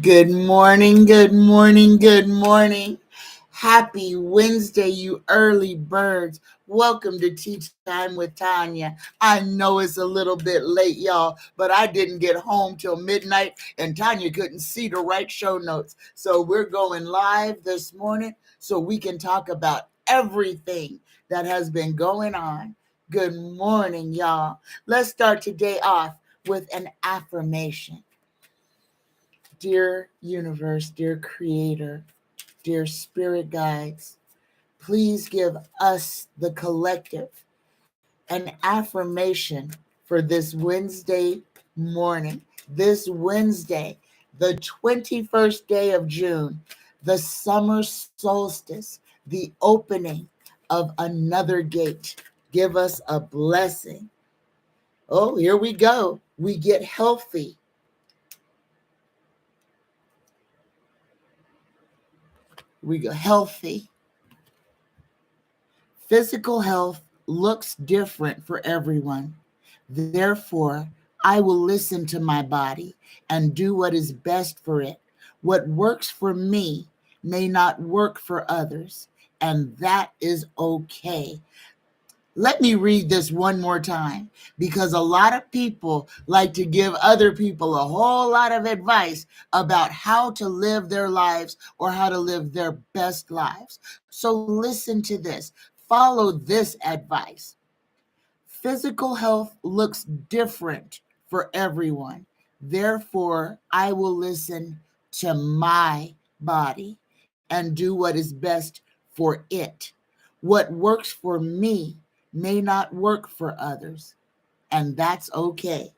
Good morning, good morning, good morning. Happy Wednesday, you early birds. Welcome to Tea Time with Tanya. I know it's a little bit late, y'all, but I didn't get home till midnight and Tanya couldn't see to write show notes. So we're going live this morning so we can talk about everything that has been going on. Good morning, y'all. Let's start today off with an affirmation. Dear universe, dear creator, dear spirit guides, please give us, the collective, an affirmation for this Wednesday morning. This Wednesday, the 21st day of June, the summer solstice, the opening of another gate. Give us a blessing. Oh, here we go. We get healthy. We go healthy. Physical health looks different for everyone. Therefore, I will listen to my body and do what is best for it. What works for me may not work for others, and that is okay. Let me read this one more time because a lot of people like to give other people a whole lot of advice about how to live their lives or how to live their best lives. So listen to this. Follow this advice. Physical health looks different for everyone. Therefore, I will listen to my body and do what is best for it. What works for me may not work for others, and that's okay.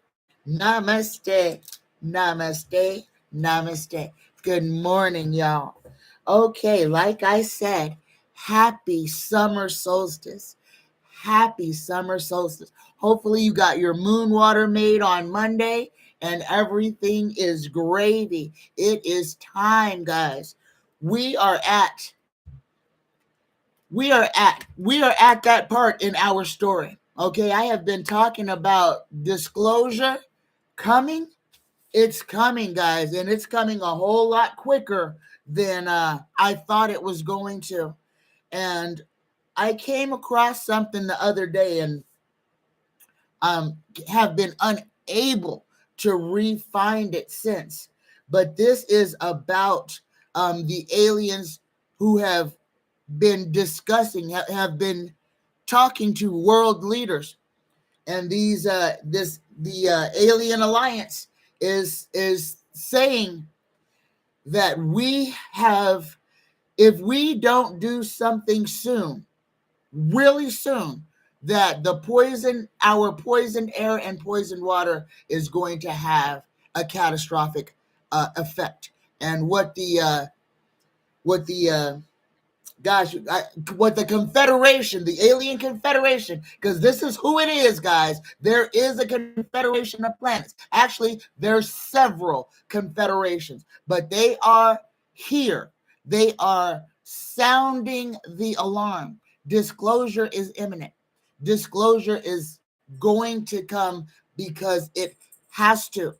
Namaste, namaste, namaste. Good morning, y'all. Okay, like I said, happy summer solstice. Happy summer solstice. Hopefully, you got your moon water made on Monday and everything is gravy. It is time, guys. We are at we are at that part in our story. Okay, I have been talking about disclosure coming. It's coming, guys, and it's coming a whole lot quicker than I thought it was going to. And I came across something the other day and have been unable to re-find it since. But this is about the aliens who have been discussing, have been talking to world leaders, and the Alien Alliance is saying that we have, if we don't do something soon, really soon, that our poisoned air and poisoned water is going to have a catastrophic effect. And what the Confederation, the Alien Confederation, because this is who it is, guys. There is a confederation of planets. Actually, there's several confederations, but they are here. They are sounding the alarm. Disclosure is imminent. Disclosure is going to come because it has to.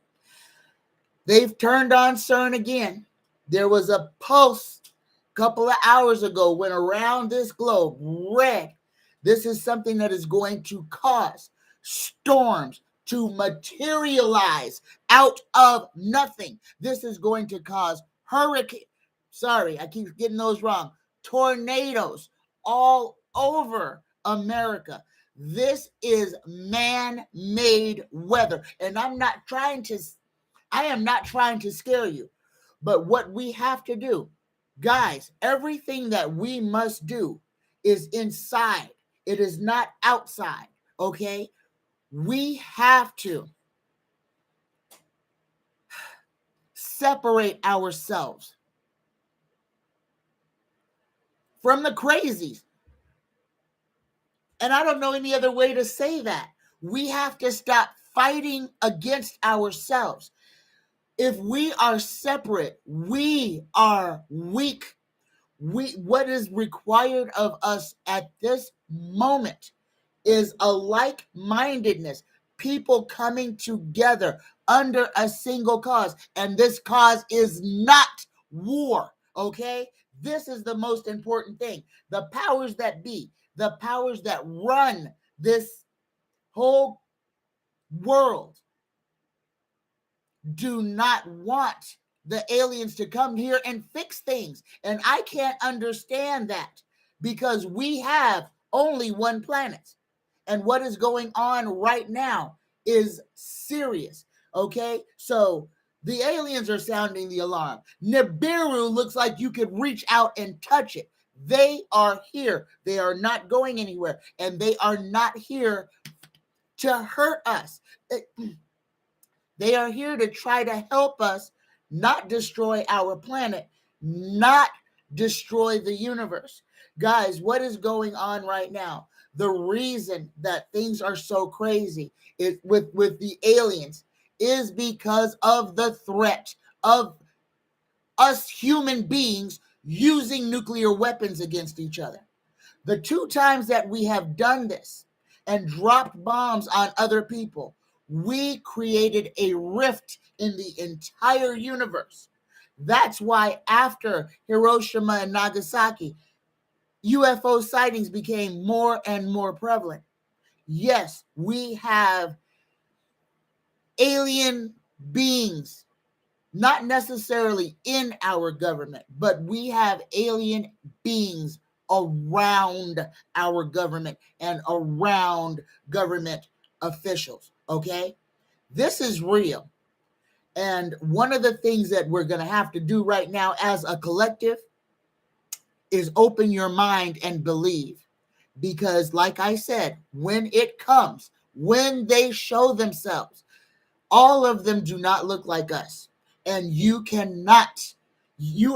They've turned on CERN again. There was a pulse couple of hours ago went around this globe red. This is something that is going to cause storms to materialize out of nothing. This is going to cause hurricane. Sorry, I keep getting those wrong. Tornadoes all over America. This is man-made weather. And I am not trying to scare you. But what we have to do, guys, everything that we must do is inside. It is not outside, okay? We have to separate ourselves from the crazies. And I don't know any other way to say that. We have to stop fighting against ourselves. If we are separate, we are weak. What is required of us at this moment is a like-mindedness, people coming together, under a single cause. And this cause is not war, okay? This is the most important thing. The powers that be, the powers that run this whole world do not want the aliens to come here and fix things. And I can't understand that because we have only one planet. And what is going on right now is serious. Okay, so the aliens are sounding the alarm. Nibiru looks like you could reach out and touch it. They are here. They are not going anywhere. And they are not here to hurt us. They are here to try to help us not destroy our planet, not destroy the universe. Guys, what is going on right now? The reason that things are so crazy is with the aliens is because of the threat of us human beings using nuclear weapons against each other. The 2 times that we have done this and dropped bombs on other people, we created a rift in the entire universe. That's why after Hiroshima and Nagasaki, UFO sightings became more and more prevalent. Yes, we have alien beings, not necessarily in our government, but we have alien beings around our government and around government officials, okay? This is real. And one of the things that we're going to have to do right now as a collective is open your mind and believe. Because like I said, when it comes, when they show themselves, all of them do not look like us. And you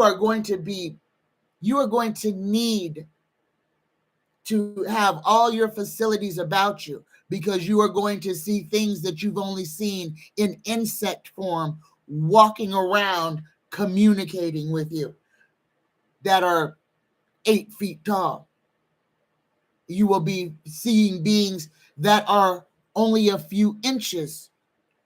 are going to need to have all your facilities about you, because you are going to see things that you've only seen in insect form walking around communicating with you that are 8 feet tall. You will be seeing beings that are only a few inches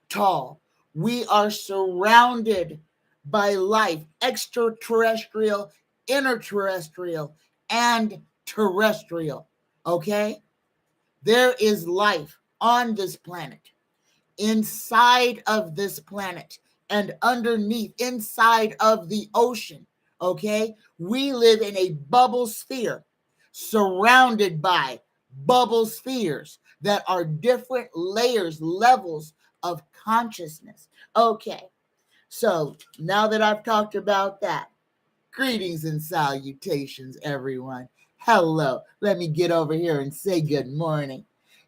tall. We are surrounded by life, extraterrestrial, interterrestrial, and terrestrial. Okay? There is life on this planet, inside of this planet, and underneath, inside of the ocean. Okay? We live in a bubble sphere surrounded by bubble spheres that are different layers, levels of consciousness. Okay, so now that I've talked about that, greetings and salutations, everyone. Hello. Let me get over here and say good morning.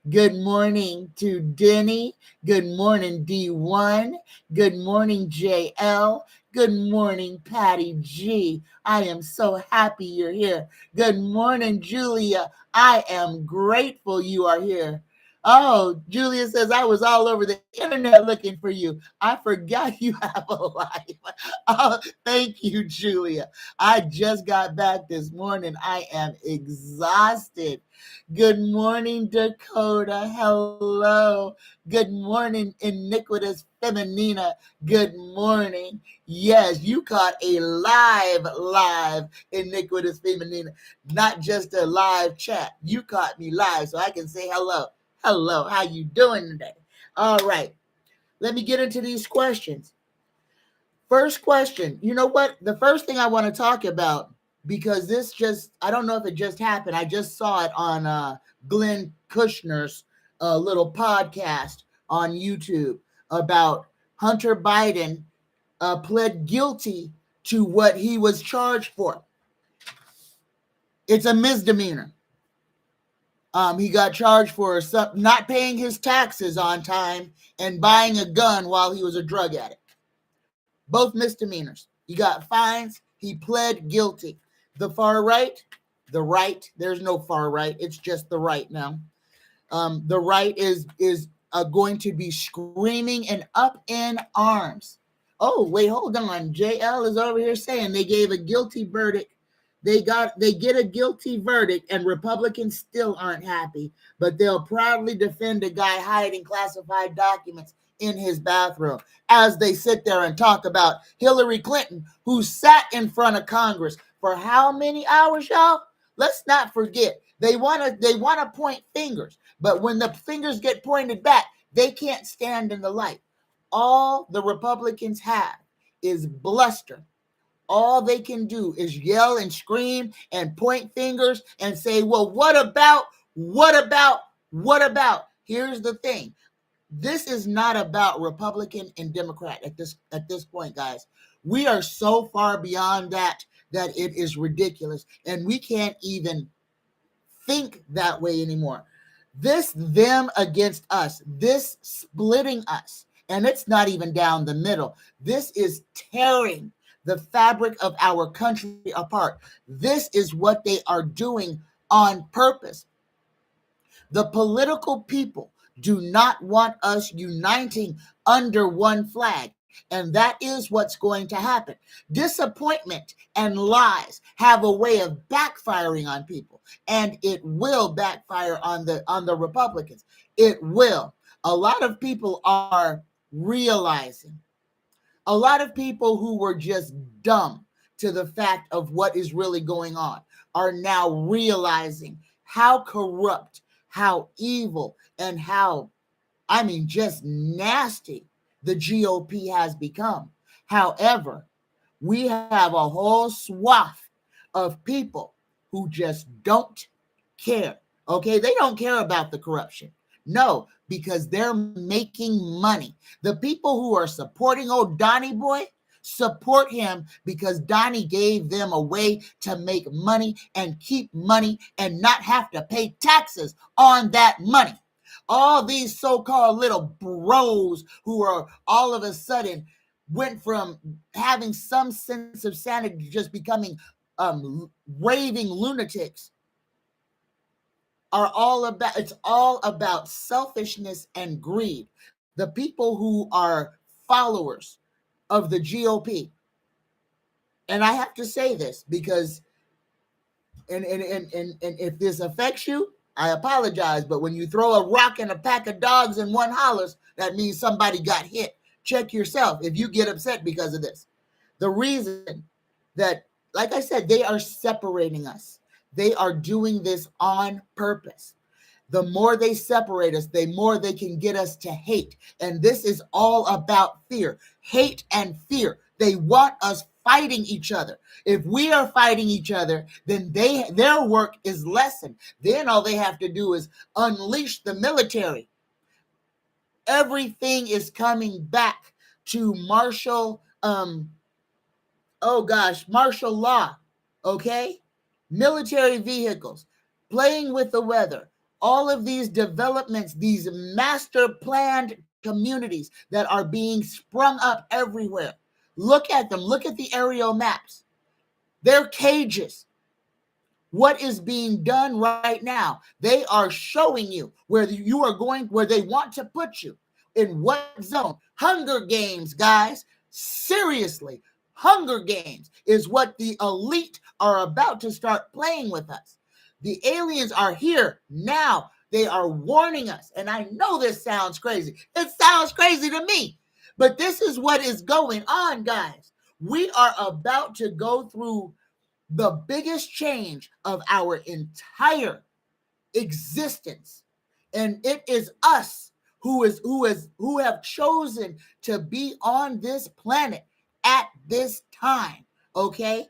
Good morning to Denny. Good morning, D1. Good morning, JL. Good morning, Patty G. I am so happy you're here. Good morning, Julia. I am grateful you are here. Oh, Julia says, I was all over the internet looking for you. I forgot you have a life. Oh, thank you, Julia. I just got back this morning. I am exhausted. Good morning, Dakota. Hello. Good morning, Iniquitous Feminina. Good morning. Yes, you caught a live Iniquitous Feminina, not just a live chat. You caught me live, so I can say hello. Hello, how you doing today? All right, let me get into these questions. First question, you know what? The first thing I want to talk about, because this just, I don't know if it just happened. I just saw it on Glenn Kushner's little podcast on YouTube about Hunter Biden pled guilty to what he was charged for. It's a misdemeanor. He got charged for not paying his taxes on time and buying a gun while he was a drug addict. Both misdemeanors. He got fines. He pled guilty. The far right, there's no far right. It's just the right now. The right is going to be screaming and up in arms. Oh, wait, hold on. JL is over here saying they gave a guilty verdict. They get a guilty verdict, and Republicans still aren't happy, but they'll proudly defend a guy hiding classified documents in his bathroom as they sit there and talk about Hillary Clinton, who sat in front of Congress for how many hours, y'all? Let's not forget. They want to point fingers, but when the fingers get pointed back, they can't stand in the light. All the Republicans have is bluster. All they can do is yell and scream and point fingers and say, well, what about? Here's the thing. This is not about Republican and Democrat at this point, guys. We are so far beyond that it is ridiculous, and we can't even think that way anymore. This them against us, this splitting us, and it's not even down the middle. This is tearing the fabric of our country apart. This is what they are doing on purpose. The political people do not want us uniting under one flag. And that is what's going to happen. Disappointment and lies have a way of backfiring on people, and it will backfire on the Republicans. It will. A lot of people are realizing. A lot of people who were just dumb to the fact of what is really going on are now realizing how corrupt, how evil, and how, just nasty the GOP has become. However, we have a whole swath of people who just don't care. Okay, they don't care about the corruption. No, because they're making money. The people who are supporting old Donnie Boy support him because Donnie gave them a way to make money and keep money and not have to pay taxes on that money. All these so-called little bros who are all of a sudden went from having some sense of sanity to just becoming raving lunatics it's all about selfishness and greed. The people who are followers of the GOP, and I have to say this because and if this affects you, I apologize, but when you throw a rock and a pack of dogs and one hollers, that means somebody got hit. Check yourself if you get upset because of this. The reason that, like I said, they are separating us. They are doing this on purpose. The more they separate us, the more they can get us to hate. And this is all about fear, hate and fear. They want us fighting each other. If we are fighting each other, then their work is lessened. Then all they have to do is unleash the military. Everything is coming back to martial law, okay? Military vehicles, playing with the weather, all of these developments, these master planned communities that are being sprung up everywhere. Look at them. Look at the aerial maps. They're cages. What is being done right now? They are showing you where you are going, where they want to put you, in what zone. Hunger Games, guys. Seriously, Hunger Games is what the elite are about to start playing with us. The aliens are here now. They are warning us. And I know this sounds crazy. It sounds crazy to me. But this is what is going on, guys. We are about to go through the biggest change of our entire existence. And it is us who have chosen to be on this planet at this time. Okay?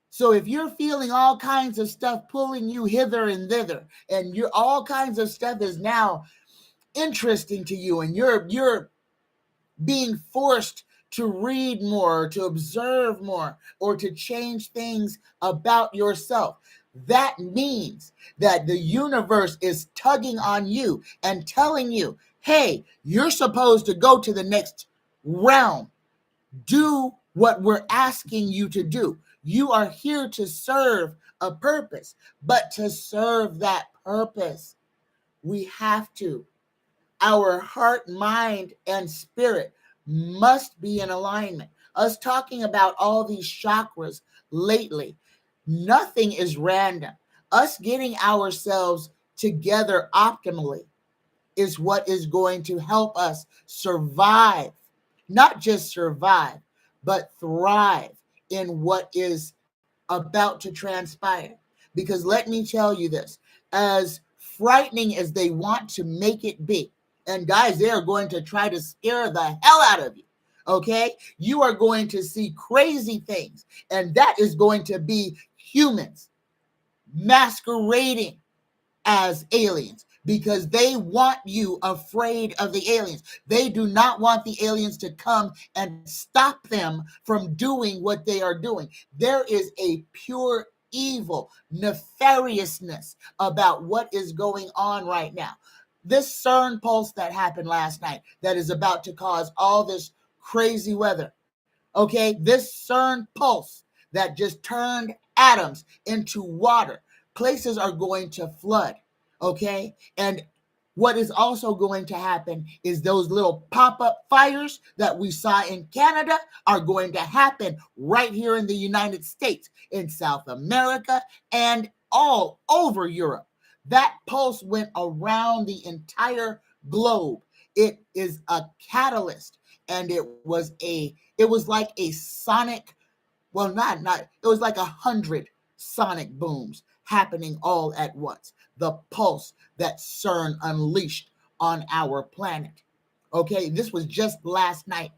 So if you're feeling all kinds of stuff pulling you hither and thither, and all kinds of stuff is now interesting to you, and you're being forced to read more, to observe more, or to change things about yourself, that means that the universe is tugging on you and telling you, hey, you're supposed to go to the next realm. Do what we're asking you to do. You are here to serve a purpose, but to serve that purpose, we have to. Our heart, mind, and spirit must be in alignment. Us talking about all these chakras lately, nothing is random. Us getting ourselves together optimally is what is going to help us survive, not just survive, but thrive in what is about to transpire. Because let me tell you this, as frightening as they want to make it be, and guys, they are going to try to scare the hell out of you. Okay, you are going to see crazy things, and that is going to be humans masquerading as aliens, because they want you afraid of the aliens. They do not want the aliens to come and stop them from doing what they are doing. There is a pure evil, nefariousness about what is going on right now. This CERN pulse that happened last night, that is about to cause all this crazy weather. Okay, this CERN pulse that just turned atoms into water. Places are going to flood. Okay, and what is also going to happen is those little pop-up fires that we saw in Canada are going to happen right here in the United States, in South America, and all over Europe. That pulse went around the entire globe. It is a catalyst, and it was like a sonic, well, not it was like 100 sonic booms happening all at once. The pulse that CERN unleashed on our planet. Okay, this was just last night.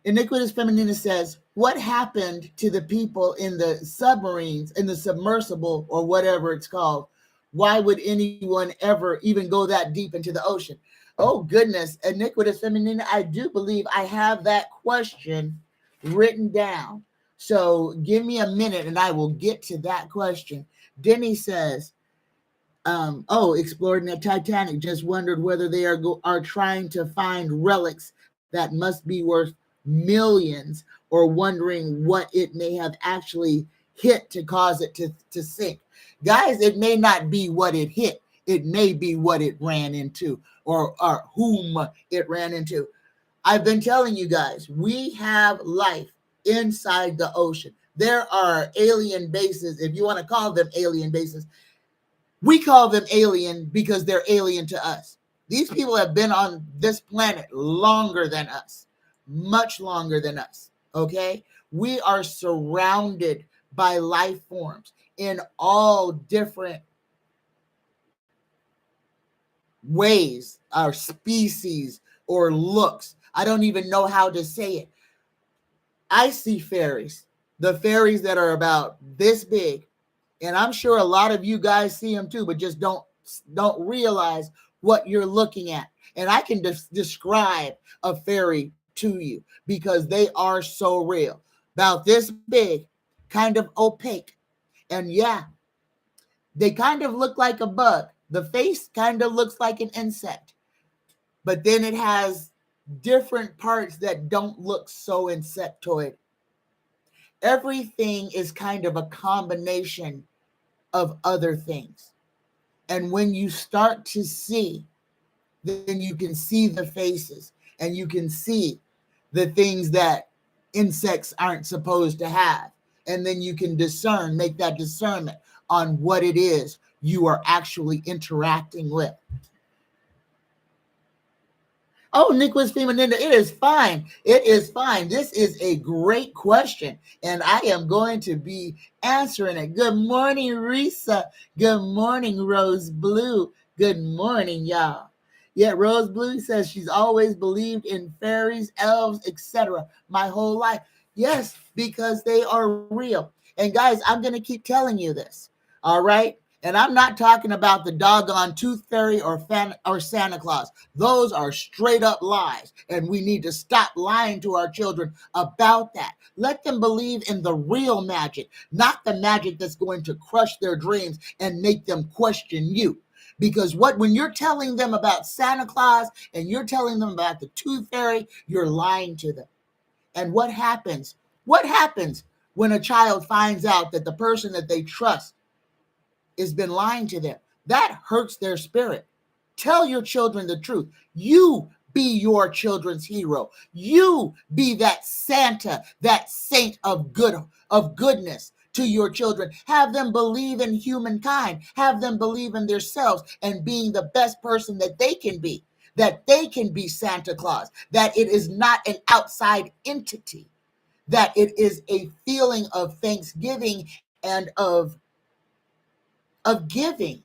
Iniquitous Feminina says, what happened to the people in the submarines, in the submersible, or whatever it's called? Why would anyone ever even go that deep into the ocean? Oh, goodness. Iniquitous Feminina, I do believe I have that question written down. So give me a minute and I will get to that question. Denny says, exploring the Titanic, just wondered whether they are trying to find relics that must be worth millions, or wondering what it may have actually hit to cause it to sink. Guys, it may not be what it hit. It may be what it ran into, or whom it ran into. I've been telling you guys, we have life inside the ocean. There are alien bases, if you want to call them alien bases. We call them alien because they're alien to us. These people have been on this planet longer than us, much longer than us, okay? We are surrounded by life forms in all different ways, or species, or looks. I don't even know how to say it. I see fairies, the fairies that are about this big, and I'm sure a lot of you guys see them too, but just don't realize what you're looking at. And I can describe a fairy to you because they are so real. About this big, kind of opaque. And yeah, they kind of look like a bug. The face kind of looks like an insect. But then it has different parts that don't look so insectoid. Everything is kind of a combination of other things. And when you start to see, then you can see the faces, and you can see the things that insects aren't supposed to have. And then you can make that discernment on what it is you are actually interacting with. Oh, Nicholas Feminina, it is fine. It is fine. This is a great question, and I am going to be answering it. Good morning, Risa. Good morning, Rose Blue. Good morning, y'all. Yeah, Rose Blue says she's always believed in fairies, elves, etc. my whole life. Yes, because they are real. And guys, I'm going to keep telling you this, all right? And I'm not talking about the doggone tooth fairy or Santa Claus. Those are straight up lies. And we need to stop lying to our children about that. Let them believe in the real magic, not the magic that's going to crush their dreams and make them question you. Because when you're telling them about Santa Claus and you're telling them about the tooth fairy, you're lying to them. And what happens? What happens when a child finds out that the person that they trust has been lying to them? That hurts their spirit. Tell your children the truth. You be your children's hero. You be that Santa, that saint of goodness to your children. Have them believe in humankind. Have them believe in themselves and being the best person that they can be. That they can be Santa Claus. That it is not an outside entity. That it is a feeling of thanksgiving and of giving.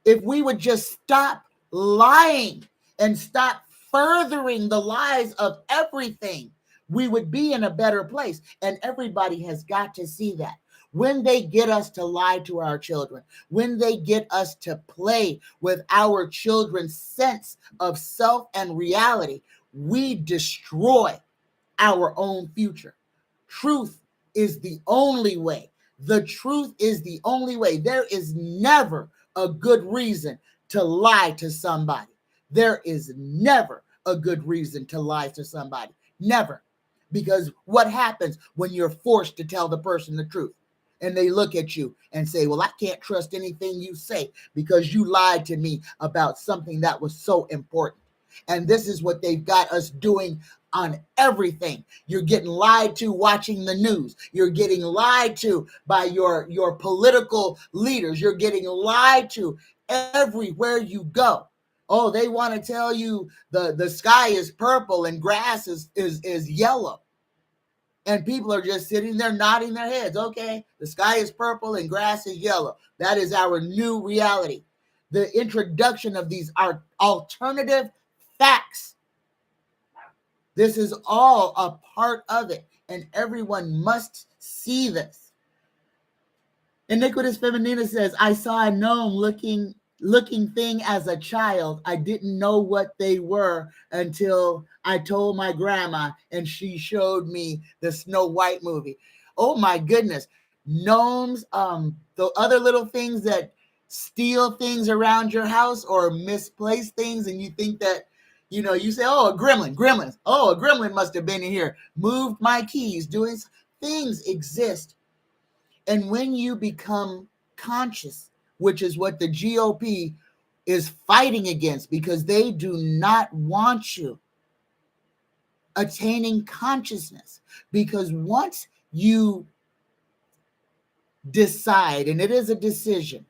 If we would just stop lying and stop furthering the lies of everything, we would be in a better place. And everybody has got to see that. When they get us to lie to our children, when they get us to play with our children's sense of self and reality, we destroy our own future. Truth is the only way. The truth is the only way. There is never a good reason to lie to somebody. There is never a good reason to lie to somebody. Never. Because what happens when you're forced to tell the person the truth? And they look at you and say, well, I can't trust anything you say because you lied to me about something that was so important. And this is what they've got us doing on everything. You're getting lied to watching the news. You're getting lied to by your political leaders. You're getting lied to everywhere you go. Oh, they want to tell you the sky is purple and grass is yellow. And people are just sitting there nodding their heads. Okay, the sky is purple and grass is yellow. That is our new reality. The introduction of these are alternative facts. This is all a part of it, and everyone must see this. Iniquitous Feminina says, I saw a gnome looking thing as a child. I didn't know what they were until I told my grandma and she showed me the Snow White movie. Oh my goodness. Gnomes, the other little things that steal things around your house or misplace things, and you think that, you say, oh, a gremlins. Oh, a gremlin must have been in here, moved my keys, doing things exist. And when you become conscious, which is what the GOP is fighting against, because they do not want you attaining consciousness. Because once you decide, and it is a decision,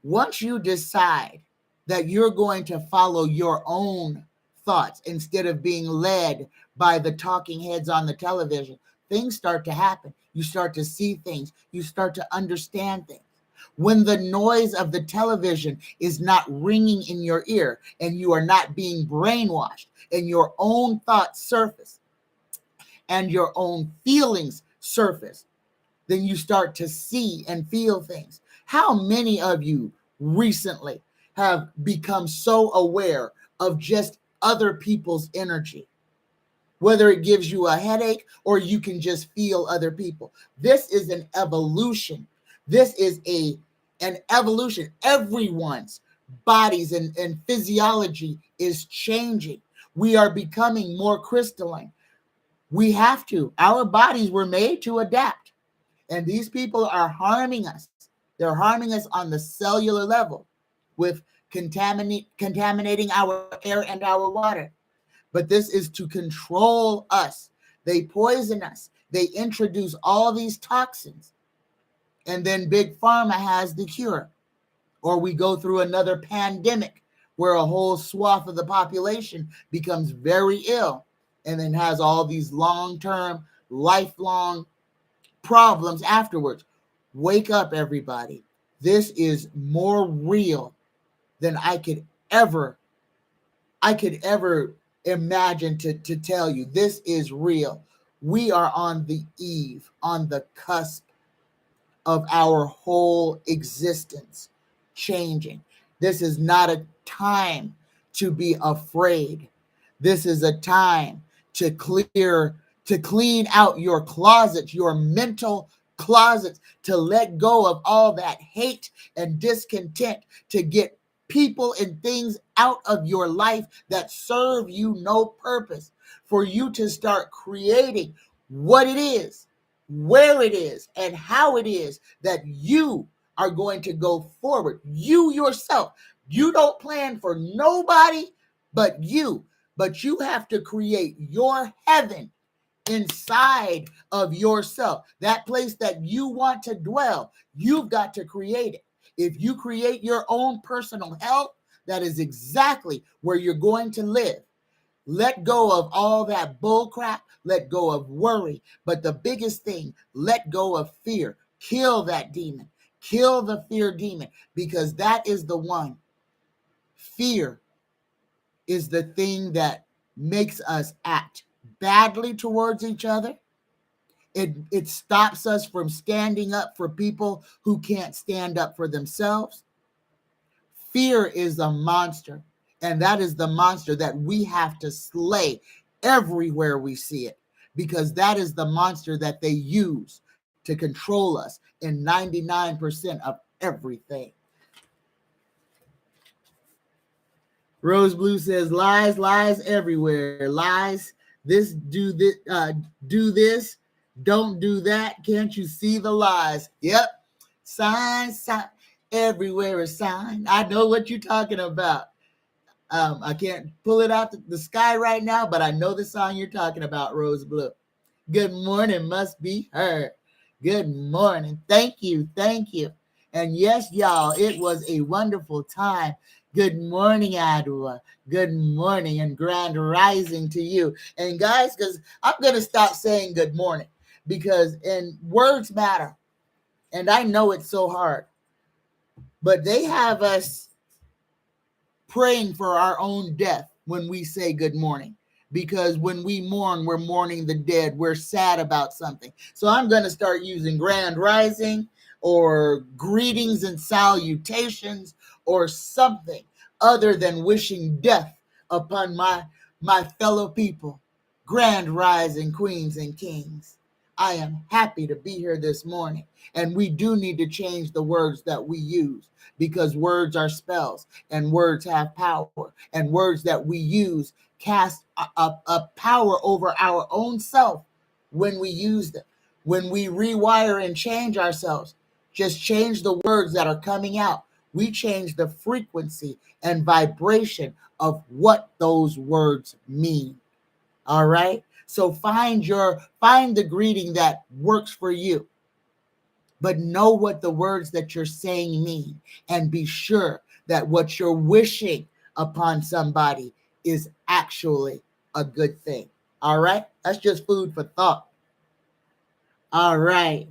once you decide that you're going to follow your own thoughts instead of being led by the talking heads on the television, things start to happen. You start to see things. You start to understand things. When the noise of the television is not ringing in your ear and you are not being brainwashed and your own thoughts surface and your own feelings surface, then you start to see and feel things. How many of you recently have become so aware of just other people's energy? Whether it gives you a headache or you can just feel other people. This is an evolution. This is an evolution. Everyone's bodies and physiology is changing. We are becoming more crystalline. We have to. Our bodies were made to adapt. And these people are harming us. They're harming us on the cellular level with contaminating our air and our water. But this is to control us. They poison us. They introduce all these toxins. And then Big Pharma has the cure. Or we go through another pandemic where a whole swath of the population becomes very ill and then has all these long-term, lifelong problems afterwards. Wake up, everybody. This is more real than I could ever imagine to tell you. This is real. We are on the eve, on the cusp of our whole existence changing. This is not a time to be afraid. This is a time to clean out your closets, your mental closets, to let go of all that hate and discontent, to get people and things out of your life that serve you no purpose, for you to start creating what it is, where it is, and how it is that you are going to go forward. You yourself, you don't plan for nobody but you have to create your heaven inside of yourself. That place that you want to dwell, you've got to create it. If you create your own personal hell, that is exactly where you're going to live. Let go of all that bull crap. Let go of worry. But the biggest thing, let go of fear. Kill that demon. Kill the fear demon, because that is the one. Fear is the thing that makes us act badly towards each other. It stops us from standing up for people who can't stand up for themselves. Fear is a monster, and that is the monster that we have to slay everywhere we see it, because that is the monster that they use to control us in 99% of everything. Rose Blue says, lies, lies everywhere. Lies, do this, don't do that. Can't you see the lies? Yep. Sign, everywhere is sign. I know what you're talking about. I can't pull it out the sky right now, but I know the song you're talking about, Rose Blue. Good morning must be heard. Good morning. Thank you. Thank you. And yes, y'all, it was a wonderful time. Good morning, Adwa. Good morning and grand rising to you. And guys, because I'm going to stop saying good morning, because words matter. And I know it's so hard. But they have us praying for our own death when we say good morning. Because when we mourn, we're mourning the dead. We're sad about something. So I'm going to start using grand rising or greetings and salutations or something other than wishing death upon my fellow people. Grand rising queens and kings. I am happy to be here this morning. And we do need to change the words that we use, because words are spells and words have power, and words that we use cast a power over our own self when we use them. When we rewire and change ourselves, just change the words that are coming out. We change the frequency and vibration of what those words mean. All right? So find the greeting that works for you. But know what the words that you're saying mean, and be sure that what you're wishing upon somebody is actually a good thing. All right? That's just food for thought. All right.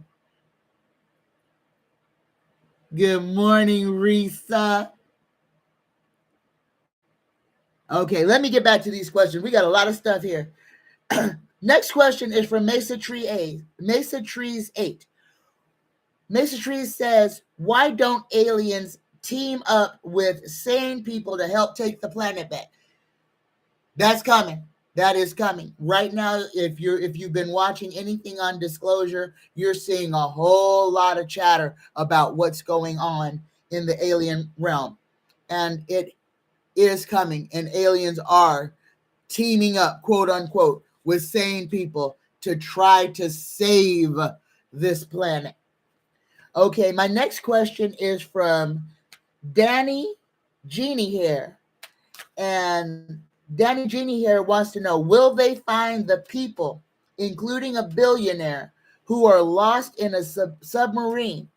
Good morning, Risa. Okay, let me get back to these questions. We got a lot of stuff here. Next question is from Mesa Trees 8. Mesa Trees says, why don't aliens team up with sane people to help take the planet back? That's coming. That is coming. Right now, if you've been watching anything on Disclosure, you're seeing a whole lot of chatter about what's going on in the alien realm. And it is coming, and aliens are teaming up, quote unquote, with sane people to try to save this planet. Okay, my next question is from Danny Genie here. And Danny Genie here wants to know, will they find the people, including a billionaire, who are lost in a submarine?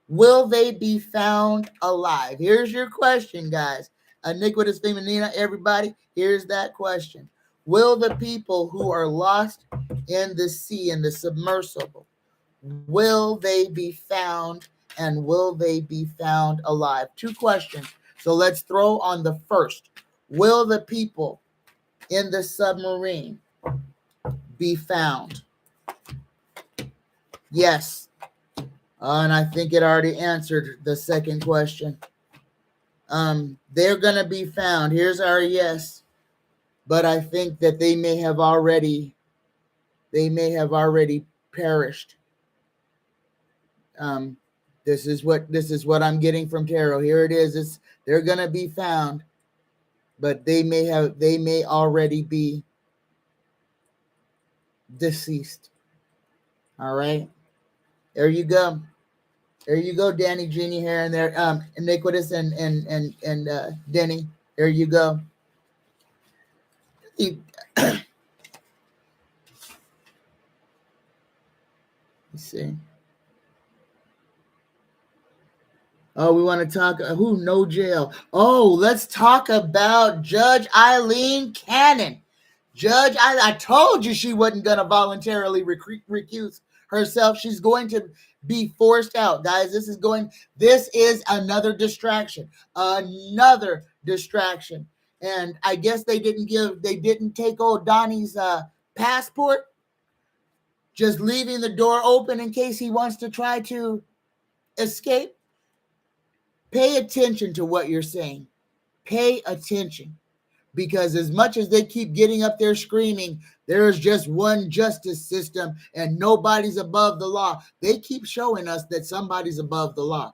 Will they be found alive? Here's your question, guys. Iniquitous Feminina, everybody, here's that question. Will the people who are lost in the sea, in the submersible, will they be found, and will they be found alive? Two questions. So let's throw on the first. Will the people in the submarine be found? Yes. And I think it already answered the second question. They're going to be found. Here's our yes. But I think that they may have already perished. This is what I'm getting from Tarot. Here it is. They're going to be found, but they may already be deceased. All right. There you go. There you go, Danny Genie here and there. Iniquitous and Denny. There you go. Let's see. Oh, we want to talk, who? No jail. Oh, let's talk about Judge Ailen Cannon. Judge, I told you she wasn't going to voluntarily recuse herself. She's going to be forced out, guys. This is another distraction. Another distraction. And I guess they didn't take old Donnie's passport, just leaving the door open in case he wants to try to escape. Pay attention to what you're saying. Pay attention. Because as much as they keep getting up there screaming, there's just one justice system and nobody's above the law, they keep showing us that somebody's above the law.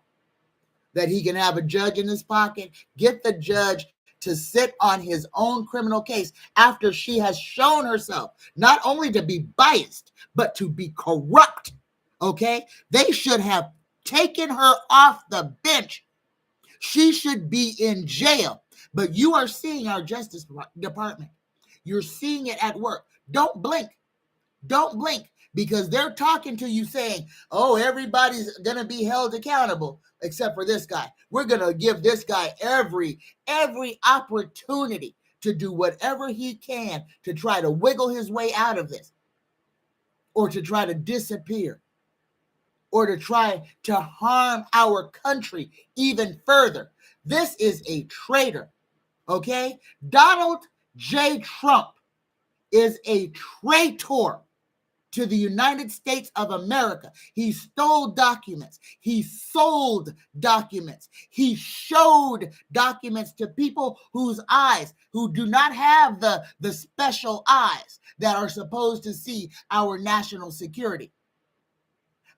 That he can have a judge in his pocket, get the judge to sit on his own criminal case after she has shown herself not only to be biased, but to be corrupt. Okay? They should have taken her off the bench. She should be in jail. But you are seeing our Justice Department. You're seeing it at work. Don't blink. Don't blink, because they're talking to you saying, oh, everybody's going to be held accountable except for this guy. We're going to give this guy every opportunity to do whatever he can to try to wiggle his way out of this, or to try to disappear, or to try to harm our country even further. This is a traitor. Okay? Donald J. Trump is a traitor to the United States of America. He stole documents. He sold documents. He showed documents to people who do not have the special eyes that are supposed to see our national security.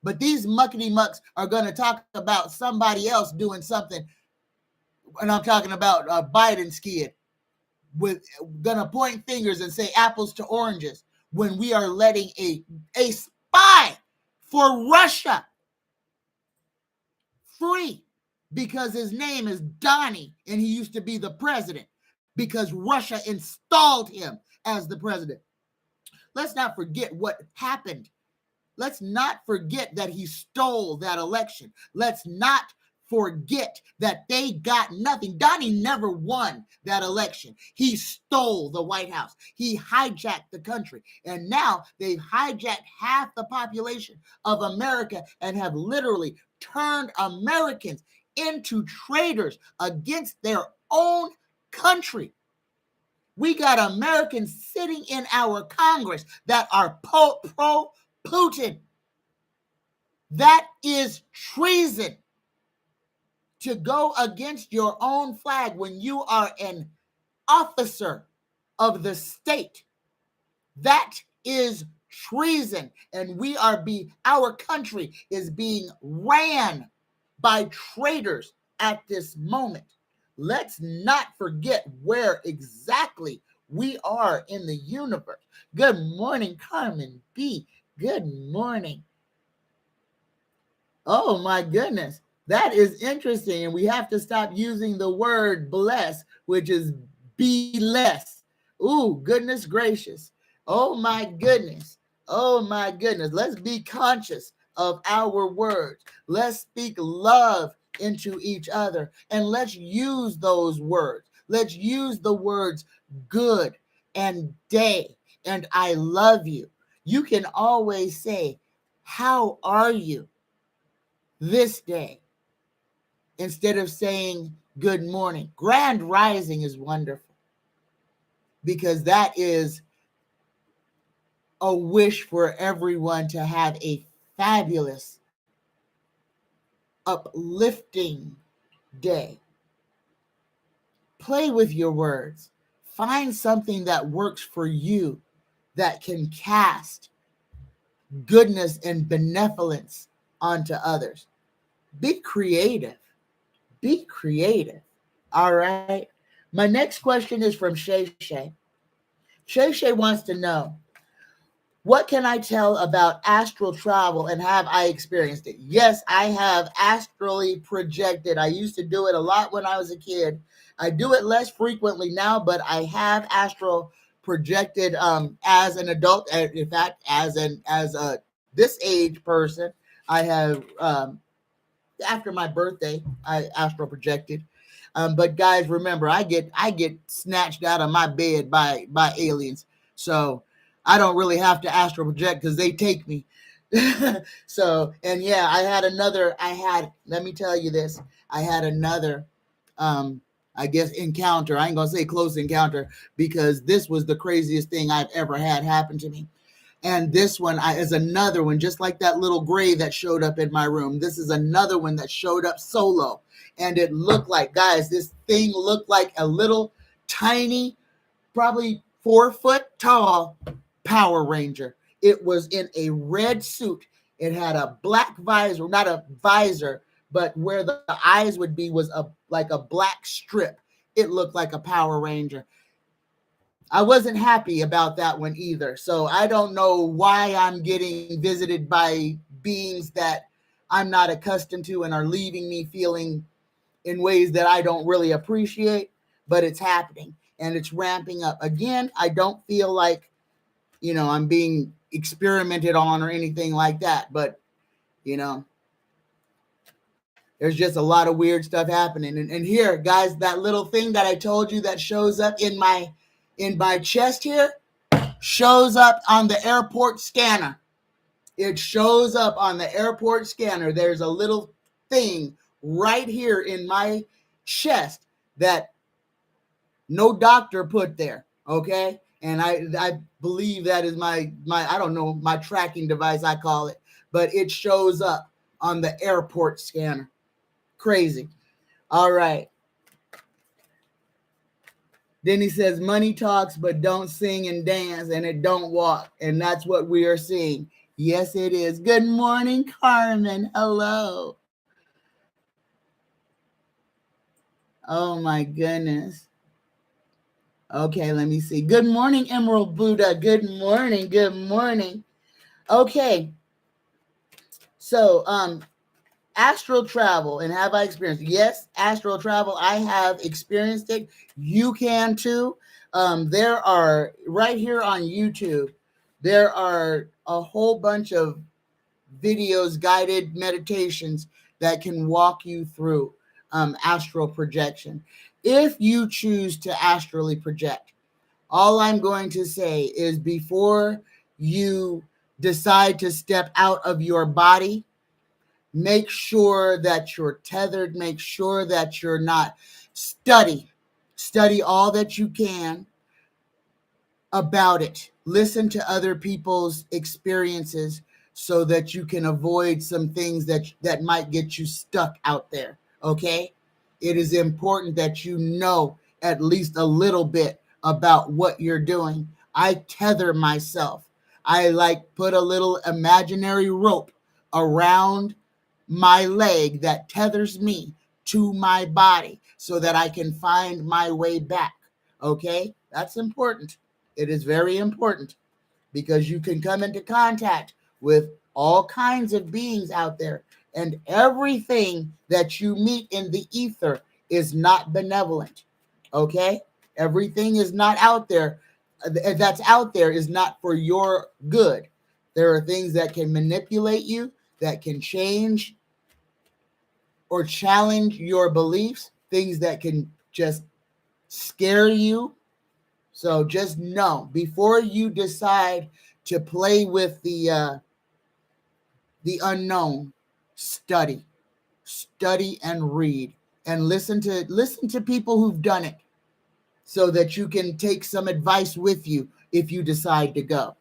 But these muckety mucks are going to talk about somebody else doing something. And I'm talking about Biden's kid, gonna point fingers and say apples to oranges when we are letting a spy for Russia free because his name is Donnie and he used to be the president because Russia installed him as the president. Let's not forget what happened. Let's not forget that he stole that election. Let's not forget that they got nothing. Donnie never won that election. He stole the White House. He hijacked the country. And now they've hijacked half the population of America and have literally turned Americans into traitors against their own country. We got Americans sitting in our Congress that are pro-Putin. That is treason. To go against your own flag when you are an officer of the state. That is treason. And our country is being ran by traitors at this moment. Let's not forget where exactly we are in the universe. Good morning, Carmen B. Good morning. Oh my goodness. That is interesting. And we have to stop using the word bless, which is be less. Ooh, goodness gracious. Oh my goodness. Oh my goodness. Let's be conscious of our words. Let's speak love into each other. And let's use those words. Let's use the words good and day and I love you. You can always say, how are you this day? Instead of saying good morning. Grand rising is wonderful because that is a wish for everyone to have a fabulous, uplifting day. Play with your words. Find something that works for you that can cast goodness and benevolence onto others. Be creative. Be creative. All right. My next question is from Shay Shay. Shay Shay wants to know, what can I tell about astral travel and have I experienced it? Yes, I have astrally projected. I used to do it a lot when I was a kid. I do it less frequently now, but I have astral projected as an adult. In fact, as a this age person, I have after my birthday, I astral projected. But guys, remember, I get snatched out of my bed by aliens, so I don't really have to astral project because they take me. So, and yeah, let me tell you this, I had another, I guess, encounter. I ain't gonna say close encounter because this was the craziest thing I've ever had happen to me. And this one is another one, just like that little gray that showed up in my room. This is another one that showed up solo. And it looked like, guys, this thing looked like a little tiny, probably 4 foot tall Power Ranger. It was in a red suit. It had a black visor, not a visor, but where the eyes would be was like a black strip. It looked like a Power Ranger. I wasn't happy about that one either. So I don't know why I'm getting visited by beings that I'm not accustomed to and are leaving me feeling in ways that I don't really appreciate, but it's happening and it's ramping up. Again, I don't feel like, I'm being experimented on or anything like that, but, there's just a lot of weird stuff happening. And here, guys, that little thing that I told you that shows up in my chest here shows up on the airport scanner. It shows up on the airport scanner. There's a little thing right here in my chest that no doctor put there, okay? And I believe that is my I don't know, my tracking device, I call it, but it shows up on the airport scanner. Crazy. All right. Then he says, money talks, but don't sing and dance, and it don't walk. And that's what we are seeing. Yes, it is. Good morning, Carmen. Hello. Oh, my goodness. Okay, let me see. Good morning, Emerald Buddha. Good morning. Good morning. Okay. So, astral travel, and have I experienced? Yes, astral travel. I have experienced it. You can too. There are, right here on YouTube, there are a whole bunch of videos, guided meditations that can walk you through astral projection. If you choose to astrally project, all I'm going to say is before you decide to step out of your body, make sure that you're tethered. Make sure that you're not. Study all that you can about it. Listen to other people's experiences so that you can avoid some things that might get you stuck out there, okay? It is important that you know at least a little bit about what you're doing. I tether myself. I put a little imaginary rope around my leg that tethers me to my body so that I can find my way back. Okay? That's important. It is very important because you can come into contact with all kinds of beings out there, and everything that you meet in the ether is not benevolent. Okay? Everything is not out there. That's out there is not for your good. There are things that can manipulate you, that can change or challenge your beliefs, things that can just scare you. So just know before you decide to play with the unknown, study and read and listen to people who've done it so that you can take some advice with you if you decide to go.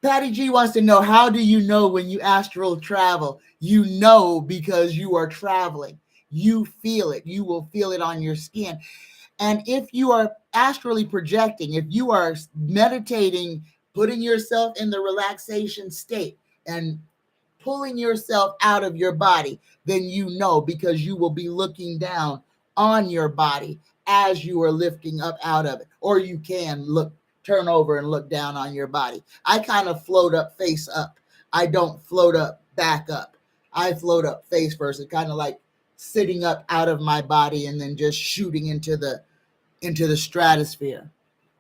Patty G wants to know, how do you know when you astral travel? You know because you are traveling. You feel it. You will feel it on your skin. And if you are astrally projecting, if you are meditating, putting yourself in the relaxation state and pulling yourself out of your body, then you know because you will be looking down on your body as you are lifting up out of it. Or you can turn over and look down on your body. I kind of float up face up. I don't float up back up. I float up face first. It's kind of like sitting up out of my body and then just shooting into the stratosphere.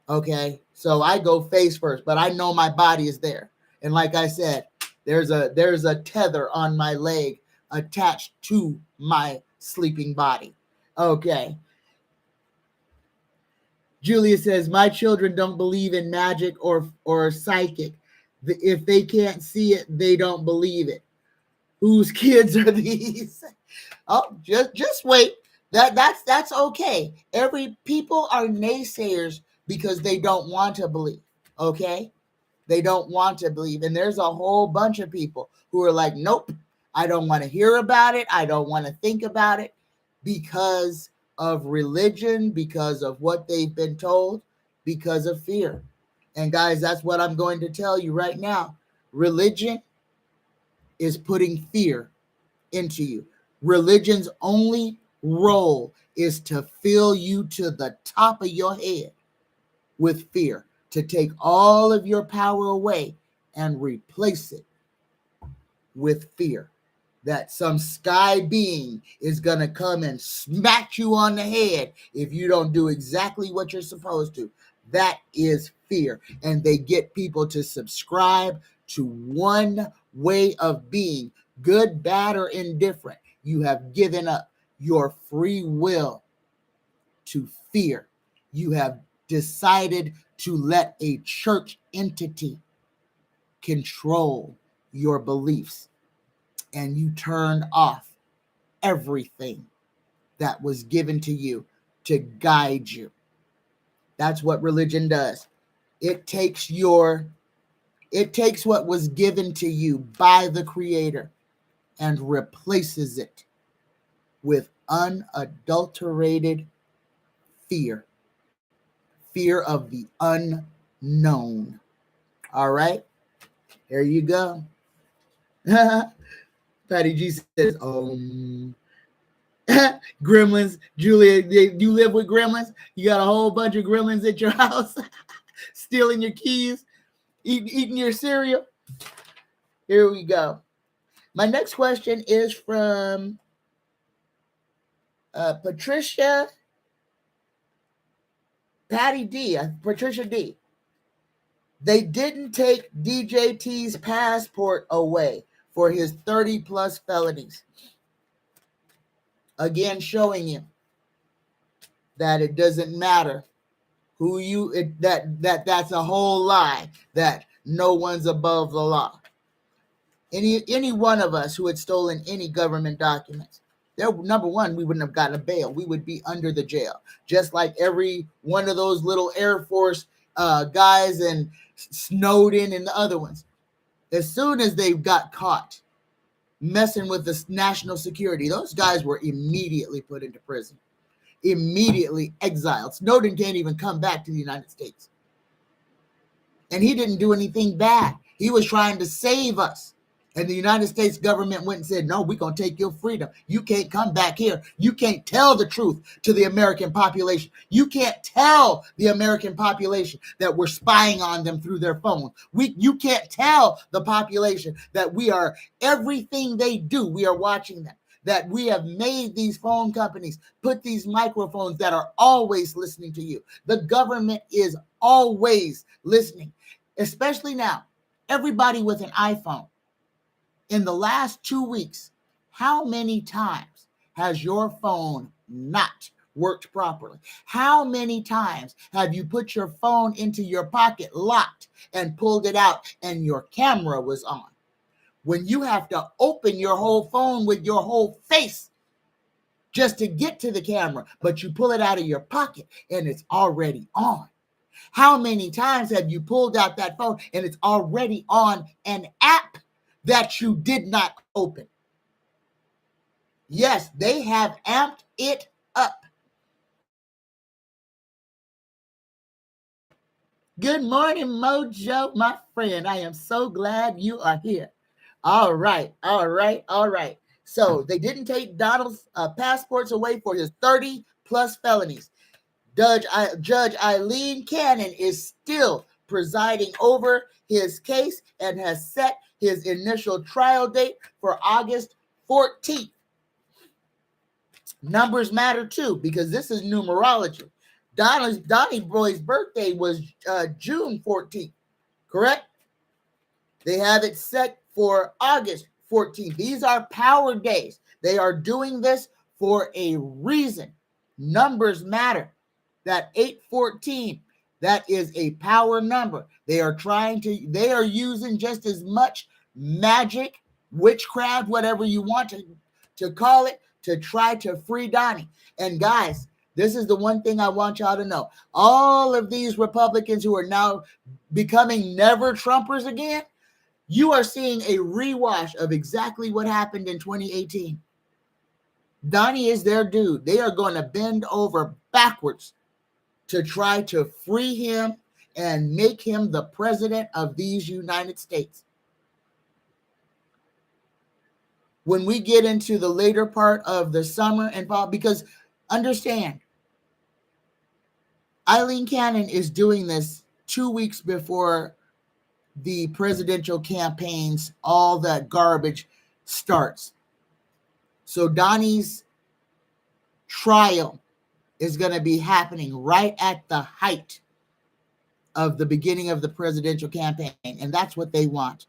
Okay, so I go face first, but I know my body is there. And like I said, there's a tether on my leg attached to my sleeping body. Okay. Julia says, my children don't believe in magic or psychic. If they can't see it, they don't believe it. Whose kids are these? Oh, just wait. That's okay. Every people are naysayers because they don't want to believe. Okay? They don't want to believe. And there's a whole bunch of people who are like, nope, I don't want to hear about it. I don't want to think about it because of religion, because of what they've been told, because of fear. And guys, that's what I'm going to tell you right now. Religion is putting fear into you. Religion's only role is to fill you to the top of your head with fear, to take all of your power away and replace it with fear that some sky being is going to come and smack you on the head if you don't do exactly what you're supposed to. That is fear. And they get people to subscribe to one way of being, good, bad, or indifferent. You have given up your free will to fear. You have decided to let a church entity control your beliefs, and you turn off everything that was given to you to guide you. That's what religion does. It takes what was given to you by the Creator and replaces it with unadulterated fear. Fear of the unknown. All right? There you go. Patty G says, gremlins. Julia, you live with gremlins? You got a whole bunch of gremlins at your house stealing your keys, eating your cereal? Here we go. My next question is from Patricia D. They didn't take DJT's passport away for his 30 plus felonies. Again, showing you that it doesn't matter who that's a whole lie, that no one's above the law. Any one of us who had stolen any government documents, number one, we wouldn't have gotten a bail. We would be under the jail, just like every one of those little Air Force guys and Snowden and the other ones. As soon as they got caught messing with the national security, those guys were immediately put into prison, immediately exiled. Snowden can't even come back to the United States. And he didn't do anything bad. He was trying to save us. And the United States government went and said, no, we're going to take your freedom. You can't come back here. You can't tell the truth to the American population. You can't tell the American population that we're spying on them through their phones. You can't tell the population that we are, everything they do, we are watching them. That we have made these phone companies put these microphones that are always listening to you. The government is always listening, especially now. Everybody with an iPhone. In the last 2 weeks, how many times has your phone not worked properly? How many times have you put your phone into your pocket, locked, and pulled it out, and your camera was on? When you have to open your whole phone with your whole face just to get to the camera, but you pull it out of your pocket and it's already on. How many times have you pulled out that phone and it's already on an app that you did not open? Yes, they have amped it up. Good morning, Mojo, my friend. I am so glad you are here. All right. So they didn't take Donald's passports away for his 30 plus felonies. Judge Ailen Cannon is still presiding over his case and has set his initial trial date for August 14th. Numbers matter too, because this is numerology. Donnie Boy's birthday was June 14th, correct? They have it set for August 14th. These are power days. They are doing this for a reason. Numbers matter. That 814, that is a power number. They are using just as much magic, witchcraft, whatever you want to call it, to try to free Donnie. And guys, this is the one thing I want y'all to know. All of these Republicans who are now becoming never Trumpers again, you are seeing a rewash of exactly what happened in 2018. Donnie is their dude. They are going to bend over backwards to try to free him and make him the president of these United States. When we get into the later part of the summer and fall, because understand, Ailen Cannon is doing this 2 weeks before the presidential campaigns, all that garbage starts. So Donnie's trial is going to be happening right at the height of the beginning of the presidential campaign, and that's what they want.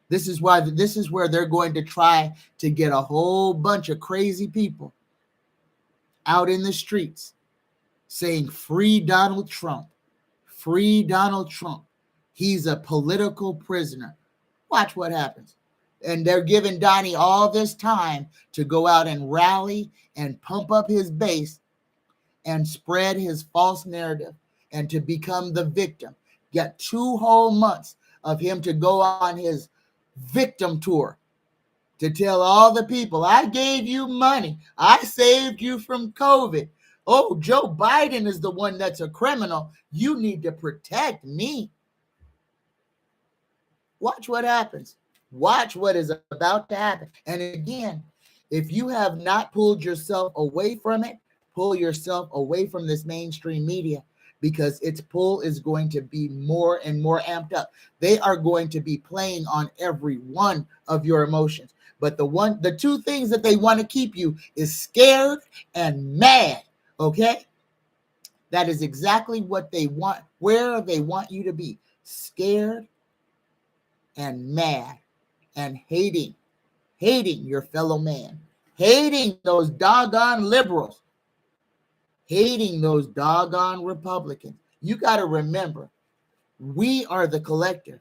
This is where they're going to try to get a whole bunch of crazy people out in the streets saying, "Free Donald Trump. Free Donald Trump. He's a political prisoner." Watch what happens. And they're giving Donnie all this time to go out and rally and pump up his base and spread his false narrative and to become the victim. Got 2 whole months of him to go on his victim tour to tell all the people, "I gave you money. I saved you from COVID. Oh, Joe Biden is the one that's a criminal. You need to protect me." Watch what happens. Watch what is about to happen. And again, if you have not pulled yourself away from it, pull yourself away from this mainstream media, because its pull is going to be more and more amped up. They are going to be playing on every one of your emotions. But the 2 things that they want to keep you is scared and mad. Okay? That is exactly what they want, where they want you to be. Scared and mad and hating your fellow man, hating those doggone liberals, hating those doggone Republicans. You got to remember, we are the collective.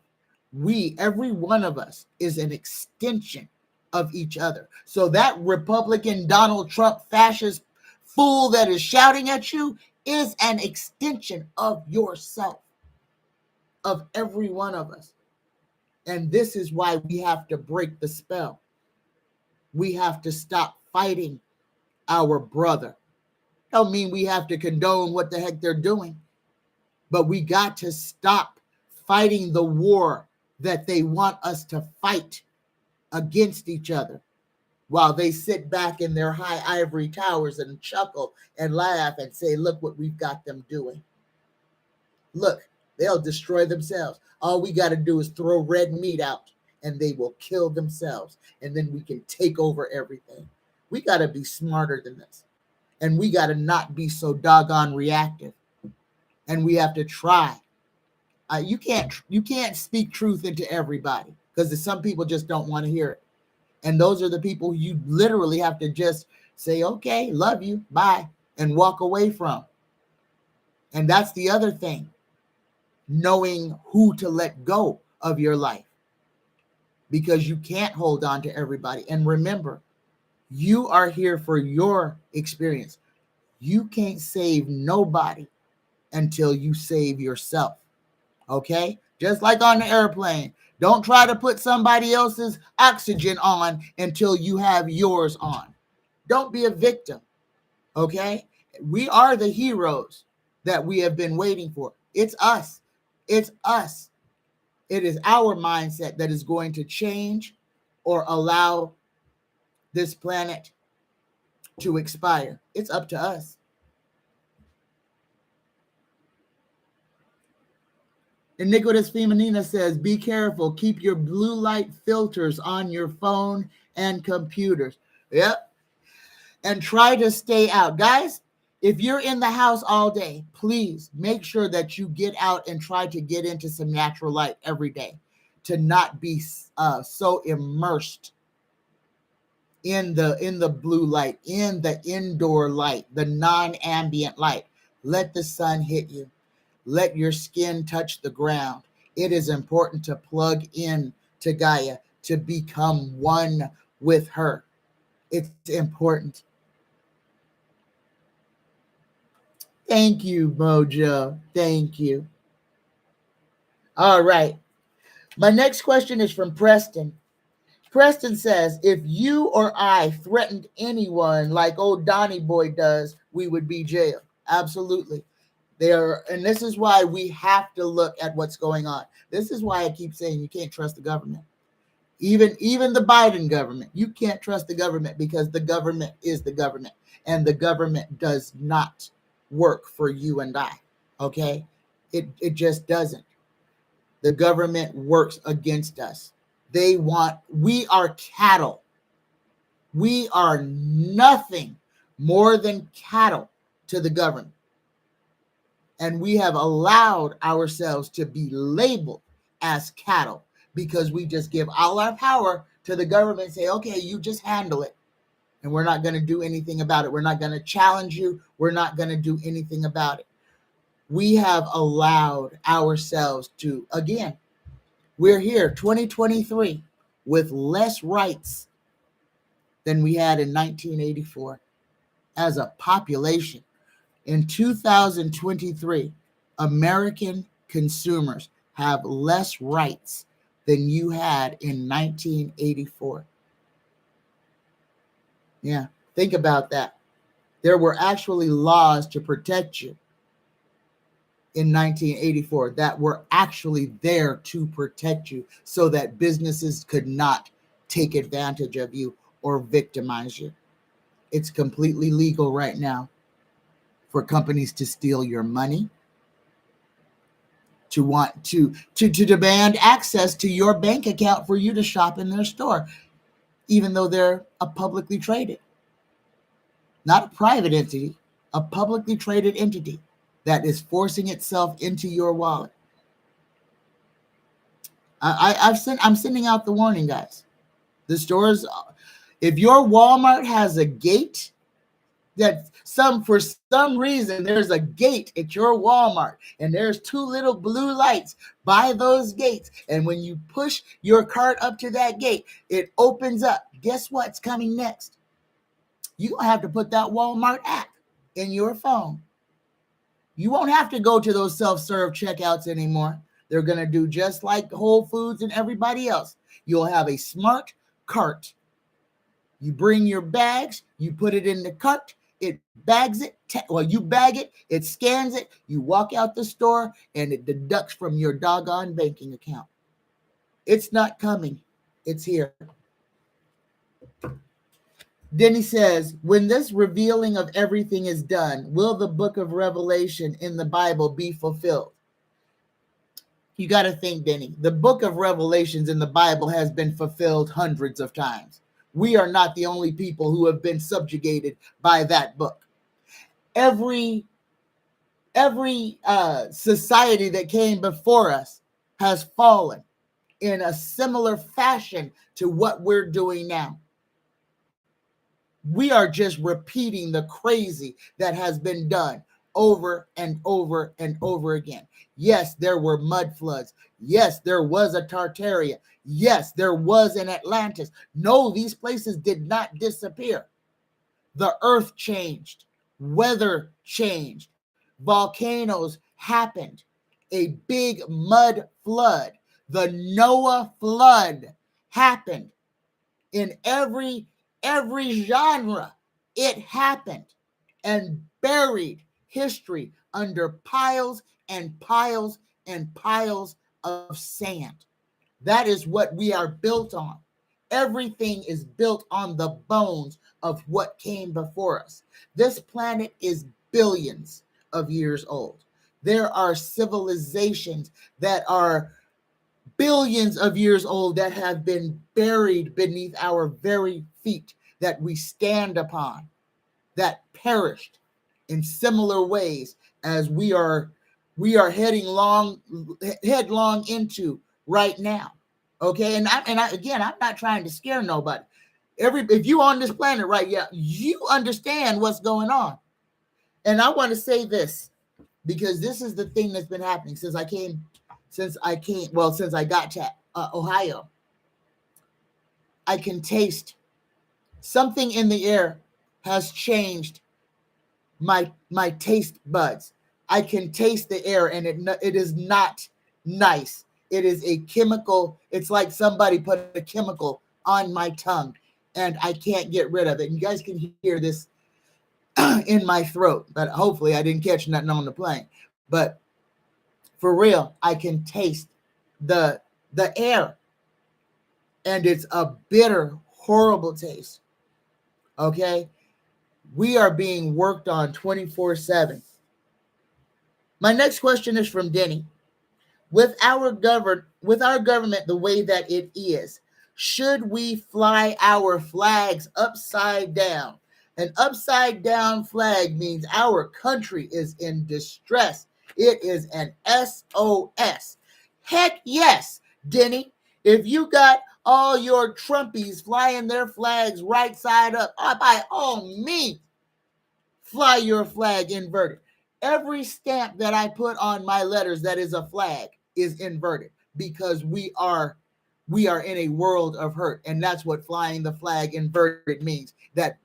Every one of us is an extension of each other. So that Republican Donald Trump fascist fool that is shouting at you is an extension of yourself, of every one of us. And this is why we have to break the spell. We have to stop fighting our brother. Don't mean we have to condone what the heck they're doing, but we got to stop fighting the war that they want us to fight against each other, while they sit back in their high ivory towers and chuckle and laugh and say, "Look what we've got them doing. Look, they'll destroy themselves. All we got to do is throw red meat out and they will kill themselves. And then we can take over everything." We got to be smarter than this. And we got to not be so doggone reactive. And we have to try. You can't speak truth into everybody, because some people just don't want to hear it. And those are the people you literally have to just say, "Okay, love you, bye," and walk away from. And that's the other thing. Knowing who to let go of your life, because you can't hold on to everybody. And remember, you are here for your experience. You can't save nobody until you save yourself. Okay? Just like on the airplane. Don't try to put somebody else's oxygen on until you have yours on. Don't be a victim. Okay? We are the heroes that we have been waiting for. It's us. It's us. It is our mindset that is going to change or allow this planet to expire. It's up to us. Iniquitous Feminina says, "Be careful. Keep your blue light filters on your phone and computers." Yep. And try to stay out. Guys, if you're in the house all day, please make sure that you get out and try to get into some natural light every day. to not be so immersed in the blue light, in the indoor light, the non-ambient light. Let the sun hit you. Let your skin touch the ground. It is important to plug in to Gaia, to become one with her. It's important. Thank you, Mojo. Thank you. All right. My next question is from Preston. Preston says, if you or I threatened anyone like old Donnie Boy does, we would be jailed. Absolutely. And this is why we have to look at what's going on. This is why I keep saying you can't trust the government. Even the Biden government, you can't trust the government because the government is the government, and the government does not work for you and I. Okay? It just doesn't. The government works against us. We are cattle. We are nothing more than cattle to the government. And we have allowed ourselves to be labeled as cattle because we just give all our power to the government and say, okay, you just handle it. And we're not going to do anything about it. We're not going to challenge you. We're not going to do anything about it. We have allowed ourselves to, again, we're here, 2023, with less rights than we had in 1984 as a population. In 2023, American consumers have less rights than you had in 1984. Yeah, think about that. There were actually laws to protect you in 1984 that were actually there to protect you so that businesses could not take advantage of you or victimize you. It's completely legal right now for companies to steal your money, to want to demand access to your bank account for you to shop in their store, even though they're a publicly traded, not a private entity, a publicly traded entity that is forcing itself into your wallet. I'm sending out the warning, guys. The stores, if your Walmart has a gate, that for some reason there's a gate at your Walmart and there's two little blue lights by those gates, and when you push your cart up to that gate, it opens up. Guess what's coming next? You don't have to put that Walmart app in your phone. You won't have to go to those self-serve checkouts anymore. They're going to do just like Whole Foods and everybody else. You'll have a smart cart. You bring your bags, you put it in the cart, it bags it, you bag it, it scans it, you walk out the store, and it deducts from your doggone banking account. It's not coming. It's here. Then he says, when this revealing of everything is done, will the book of Revelation in the Bible be fulfilled? You got to think, Denny. The book of Revelations in the Bible has been fulfilled hundreds of times. We are not the only people who have been subjugated by that book. Every society that came before us has fallen in a similar fashion to what we're doing now. We are just repeating the crazy that has been done over and over and over again. Yes, there were mud floods. Yes, there was a Tartaria. Yes, there was an Atlantis. No, these places did not disappear. The earth changed. Weather changed. Volcanoes happened. A big mud flood. The Noah flood happened. In every genre, it happened and buried history under piles and piles and piles of sand. That is what we are built on. Everything is built on the bones of what came before us. This planet is billions of years old. There are civilizations that are billions of years old that have been buried beneath our very feet that we stand upon, that perished in similar ways as we are headlong into right now. Okay, again, I'm not trying to scare nobody. If you on this planet, right? Yeah, you understand what's going on. And I want to say this because this is the thing that's been happening since I got to Ohio. I can taste something in the air has changed my taste buds. I can taste the air, and it is not nice. It is a chemical. It's like somebody put a chemical on my tongue, and I can't get rid of it. And you guys can hear this in my throat, but hopefully I didn't catch nothing on the plane. But for real, I can taste the air, and it's a bitter, horrible taste. Okay, we are being worked on 24/7. My next question is from Denny. With our government the way that it is, should we fly our flags upside down? An upside down flag means our country is in distress. It is an SOS. Heck yes, Denny. If you got all your Trumpies flying their flags right side up, by all means, fly your flag inverted. Every stamp that I put on my letters that is a flag is inverted because we are in a world of hurt, and that's what flying the flag inverted means, that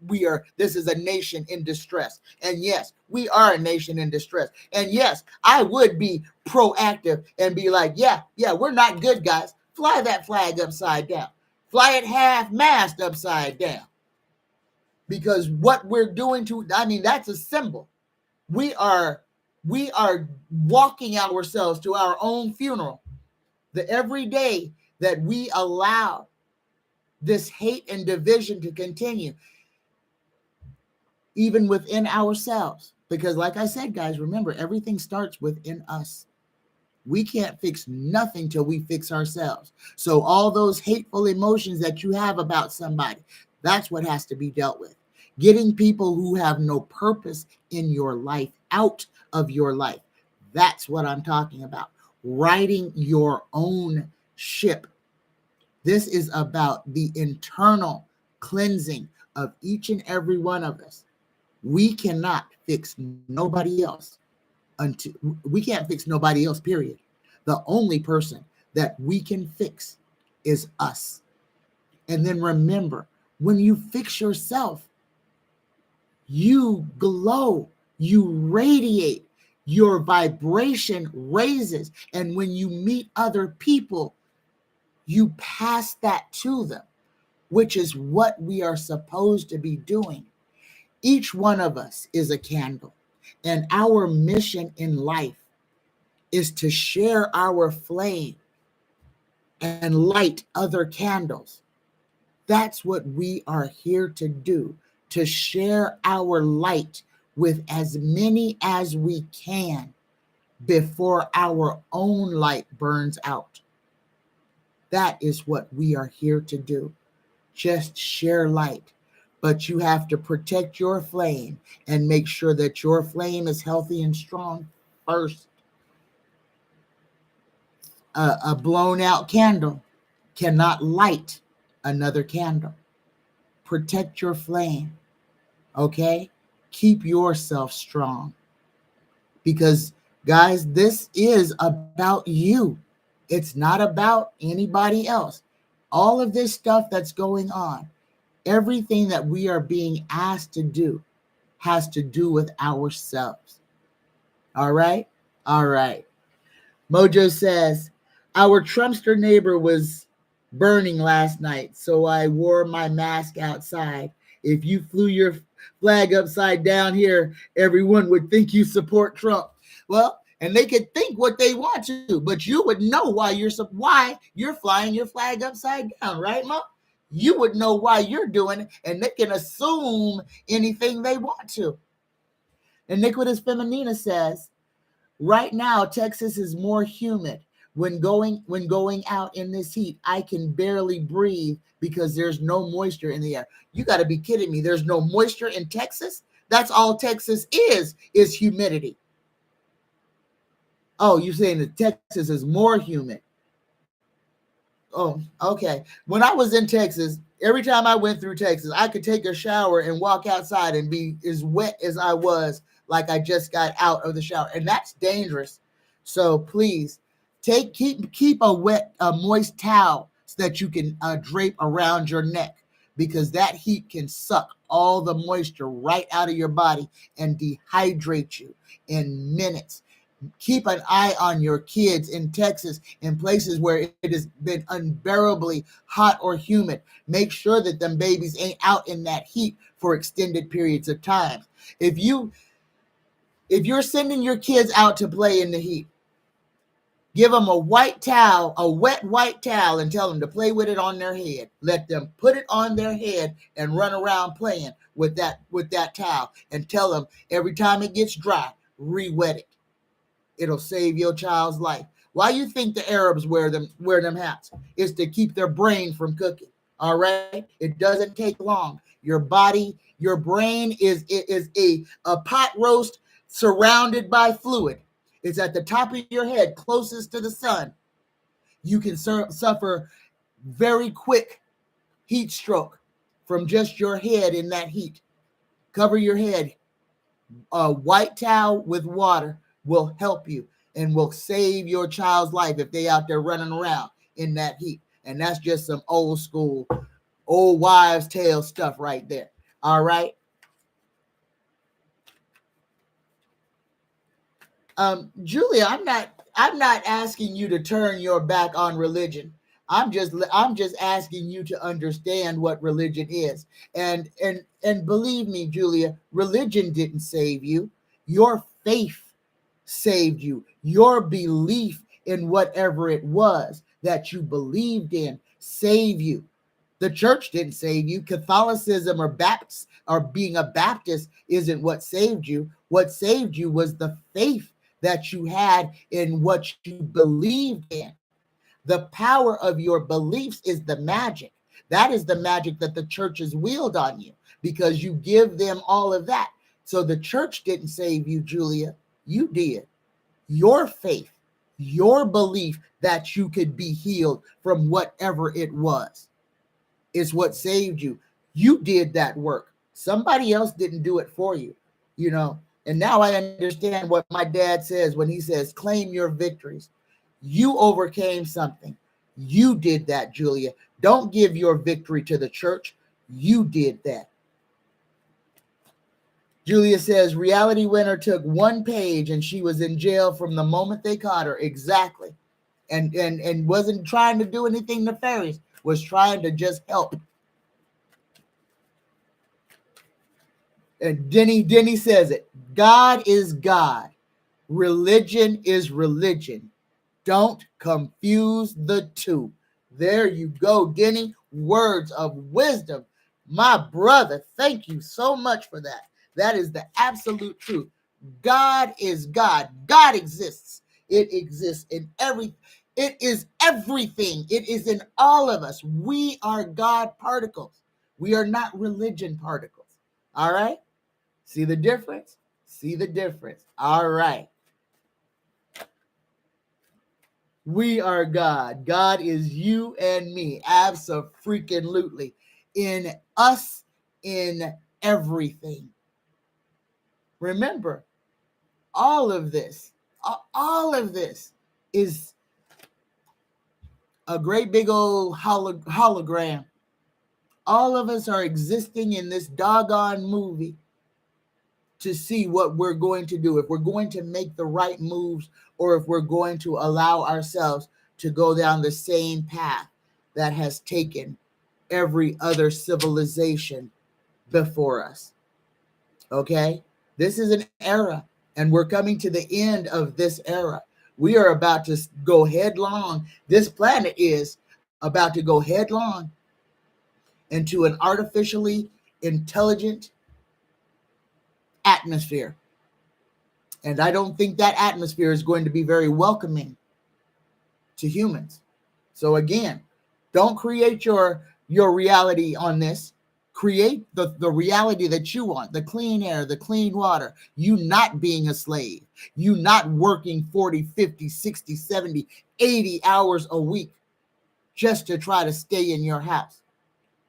this is a nation in distress. And yes, we are a nation in distress. And yes, I would be proactive and be like, yeah, we're not good guys. Fly that flag upside down. Fly it half-mast upside down. Because what we're doing that's a symbol. We are walking ourselves to our own funeral. The every day that we allow this hate and division to continue, even within ourselves. Because like I said, guys, remember, everything starts within us. We can't fix nothing till we fix ourselves. So all those hateful emotions that you have about somebody, that's what has to be dealt with. Getting people who have no purpose in your life out of your life. That's what I'm talking about. Riding your own ship. This is about the internal cleansing of each and every one of us. We cannot fix nobody else. We can't fix nobody else, period. The only person that we can fix is us. And then remember, when you fix yourself, you glow, you radiate, your vibration raises. And when you meet other people, you pass that to them, which is what we are supposed to be doing. Each one of us is a candle, and our mission in life is to share our flame and light other candles. That's what we are here to do, to share our light with as many as we can before our own light burns out. That is what we are here to do. Just share light. But you have to protect your flame and make sure that your flame is healthy and strong first. A blown out candle cannot light another candle. Protect your flame, okay? Keep yourself strong. Because, guys, this is about you. It's not about anybody else. All of this stuff that's going on, everything that we are being asked to do has to do with ourselves. All right? All right. Mojo says, our Trumpster neighbor was burning last night, so I wore my mask outside. If you flew your flag upside down here, everyone would think you support Trump. Well, and they could think what they want to, but you would know why you're flying your flag upside down, right, Mom? You would know why you're doing it, and they can assume anything they want to. Iniquitous Feminina says, right now, Texas is more humid. When going out in this heat, I can barely breathe because there's no moisture in the air. You got to be kidding me. There's no moisture in Texas? That's all Texas is humidity. Oh, you're saying that Texas is more humid. Oh, okay. When I was in Texas, every time I went through Texas, I could take a shower and walk outside and be as wet as I was, like I just got out of the shower, and that's dangerous. So please keep a moist towel so that you can drape around your neck, because that heat can suck all the moisture right out of your body and dehydrate you in minutes. Keep an eye on your kids in Texas, in places where it has been unbearably hot or humid. Make sure that them babies ain't out in that heat for extended periods of time. If you're sending your kids out to play in the heat, give them a white towel, a wet white towel, and tell them to play with it on their head. Let them put it on their head and run around playing with that towel, and tell them every time it gets dry, re-wet it. It'll save your child's life. Why you think the Arabs wear them hats? It's to keep their brain from cooking. All right? It doesn't take long. Your brain is a pot roast surrounded by fluid. It's at the top of your head, closest to the sun. You can suffer very quick heat stroke from just your head in that heat. Cover your head. A white towel with water will help you and will save your child's life if they out there running around in that heat. And that's just some old school, old wives' tale stuff right there. All right. Julia, I'm not asking you to turn your back on religion. I'm just asking you to understand what religion is. And believe me, Julia, religion didn't save you. Your faith saved you. Your belief in whatever it was that you believed in saved you. The church didn't save you. Catholicism or being a Baptist isn't what saved you. What saved you was the faith that you had in what you believed in. The power of your beliefs is the magic. That is the magic that the church has wielded on you, because you give them all of that. So the church didn't save you, Julia. You did. Your faith, your belief that you could be healed from whatever it was is what saved you. You did that work. Somebody else didn't do it for you, you know. And now I understand what my dad says when he says, claim your victories. You overcame something. You did that, Julia. Don't give your victory to the church. You did that. Julia says, Reality Winner took one page and she was in jail from the moment they caught her. Exactly. And wasn't trying to do anything nefarious, was trying to just help. And Denny says it. God is God. Religion is religion. Don't confuse the two. There you go, Denny. Words of wisdom. My brother, thank you so much for that. That is the absolute truth. God is God. God exists. It exists in everything. It is everything. It is in all of us. We are God particles. We are not religion particles. All right? See the difference? See the difference. All right. We are God. God is you and me. Abso-freaking-lutely. In us, in everything. Remember, all of this is a great big old hologram. All of us are existing in this doggone movie to see what we're going to do, if we're going to make the right moves, or if we're going to allow ourselves to go down the same path that has taken every other civilization before us. Okay? This is an era, and we're coming to the end of this era. We are about to go headlong. This planet is about to go headlong into an artificially intelligent atmosphere. And I don't think that atmosphere is going to be very welcoming to humans. So again, don't create your reality on this. Create the reality that you want, the clean air, the clean water, you not being a slave, you not working 40, 50, 60, 70, 80 hours a week. just to try to stay in your house.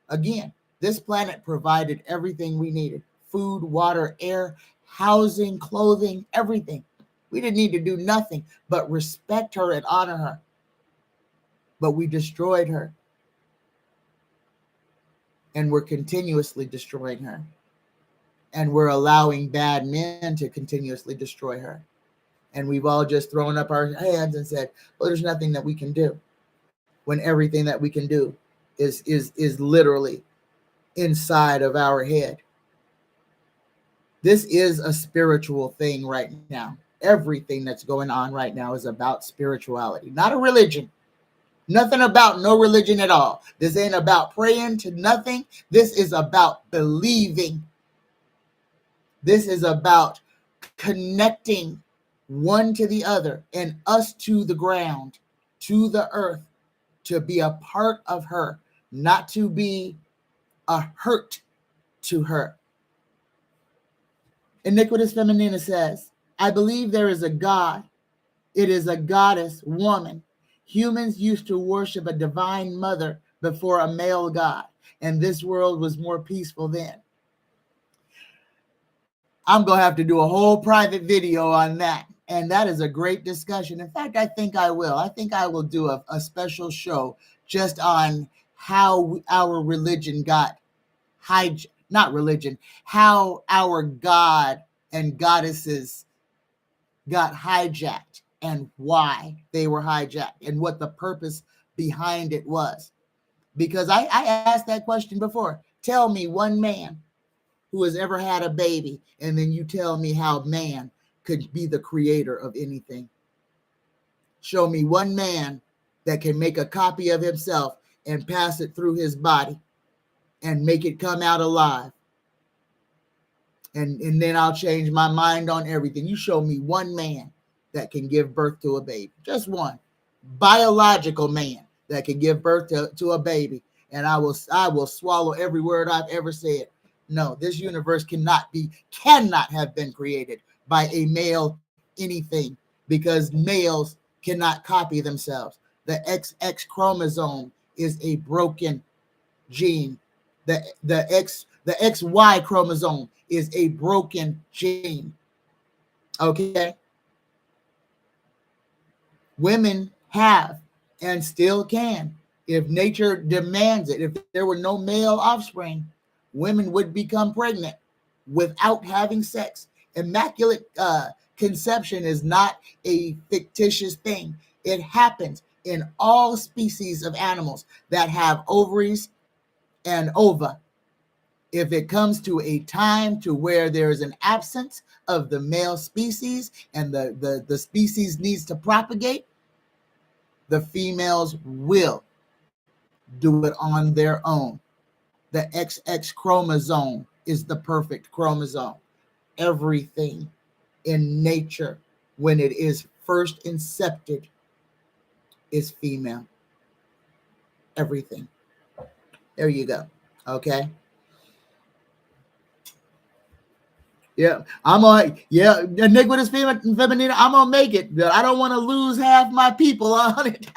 Again, this planet provided everything we needed: food, water, air, housing, clothing, everything. We didn't need to do nothing but respect her and honor her. But we destroyed her. And we're continuously destroying her. And we're allowing bad men to continuously destroy her. And we've all just thrown up our hands and said, well, there's nothing that we can do. When everything that we can do is literally inside of our head. This is a spiritual thing right now. Everything that's going on right now is about spirituality, not a religion. Nothing about no religion at all. This ain't about praying to nothing. This is about believing. This is about connecting one to the other and us to the ground, to the earth, to be a part of her, not to be a hurt to her. Iniquitous Feminina says, I believe there is a God. It is a goddess woman. Humans used to worship a divine mother before a male god, and this world was more peaceful then. I'm going to have to do a whole private video on that, and that is a great discussion. In fact, I think I will. I think I will do a special show just on how our religion got hijacked. Not religion, how our God and goddesses got hijacked and why they were hijacked and what the purpose behind it was. Because I asked that question before. Tell me one man who has ever had a baby, and then you tell me how man could be the creator of anything. Show me one man that can make a copy of himself and pass it through his body and make it come out alive. And then I'll change my mind on everything. You show me one man that can give birth to a baby. Just one. Biological man that can give birth to a baby. And I will swallow every word I've ever said. No, this universe cannot have been created by a male anything, because males cannot copy themselves. The XX chromosome is a broken gene. The XY chromosome is a broken gene. Okay? Women have and still can, if nature demands it. If there were no male offspring, women would become pregnant without having sex. Immaculate conception is not a fictitious thing. It happens in all species of animals that have ovaries and ova. If it comes to a time to where there is an absence of the male species and the species needs to propagate, the females will do it on their own. The XX chromosome is the perfect chromosome. Everything in nature, when it is first incepted, is female. Everything. There you go. Okay. Yeah, iniquitous feminine, I'm gonna make it, but I don't want to lose half my people on it.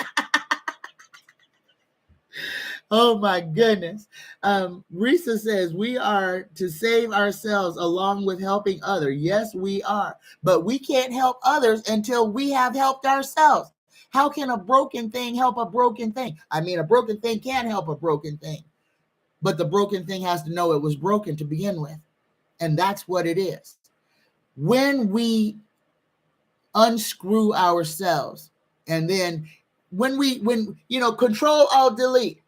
Oh my goodness. Risa says we are to save ourselves along with helping others. Yes, we are, but we can't help others until we have helped ourselves. How can a broken thing help a broken thing? I mean, a broken thing can't help a broken thing, but the broken thing has to know it was broken to begin with. And that's what it is. When we unscrew ourselves, and then when Control Alt Delete,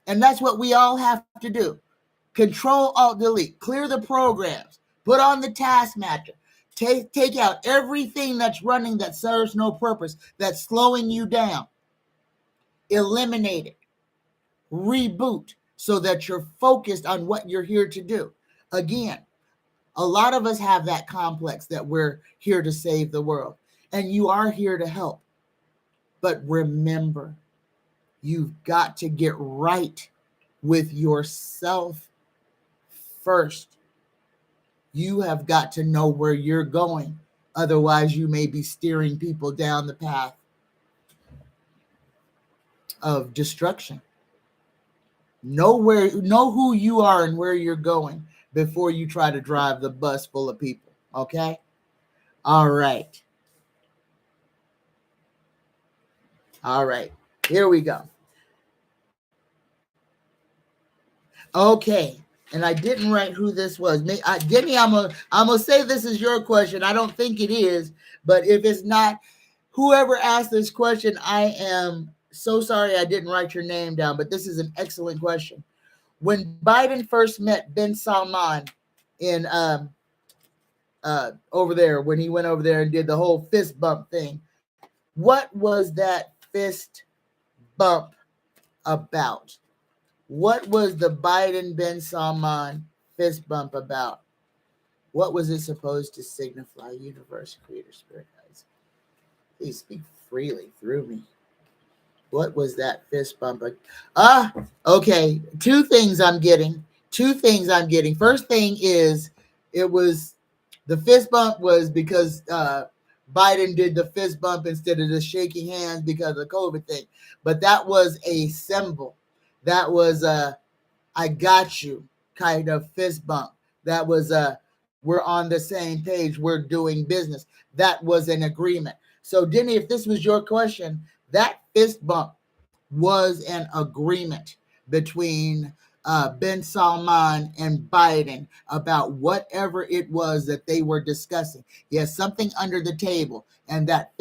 and that's what we all have to do. Control Alt Delete, clear the programs, put on the task matcher, take out everything that's running that serves no purpose, that's slowing you down. Eliminate it. Reboot so that you're focused on what you're here to do. Again, a lot of us have that complex that we're here to save the world, and you are here to help. But remember, you've got to get right with yourself first. You have got to know where you're going. Otherwise, you may be steering people down the path of destruction. Know who you are and where you're going before you try to drive the bus full of people. Okay? All right. All right. Here we go. Okay. And I didn't write who this was. Denny, I'm gonna say this is your question. I don't think it is, but if it's not, whoever asked this question, I am so sorry I didn't write your name down, but this is an excellent question. When Biden first met Ben Salman in over there, when he went over there and did the whole fist bump thing, what was that fist bump about? What was the Biden Ben Salman fist bump about? What was it supposed to signify? Universe, Creator, Spirit, guys, please speak freely through me. What was that fist bump? Okay. Two things I'm getting. First thing is, it was the fist bump was because Biden did the fist bump instead of just shaking hands because of the COVID thing. But that was a symbol. That was I got you kind of fist bump. That was we're on the same page. We're doing business. That was an agreement. So, Denny, if this was your question, that fist bump was an agreement between Ben Salman and Biden about whatever it was that they were discussing. Yes, something under the table. And that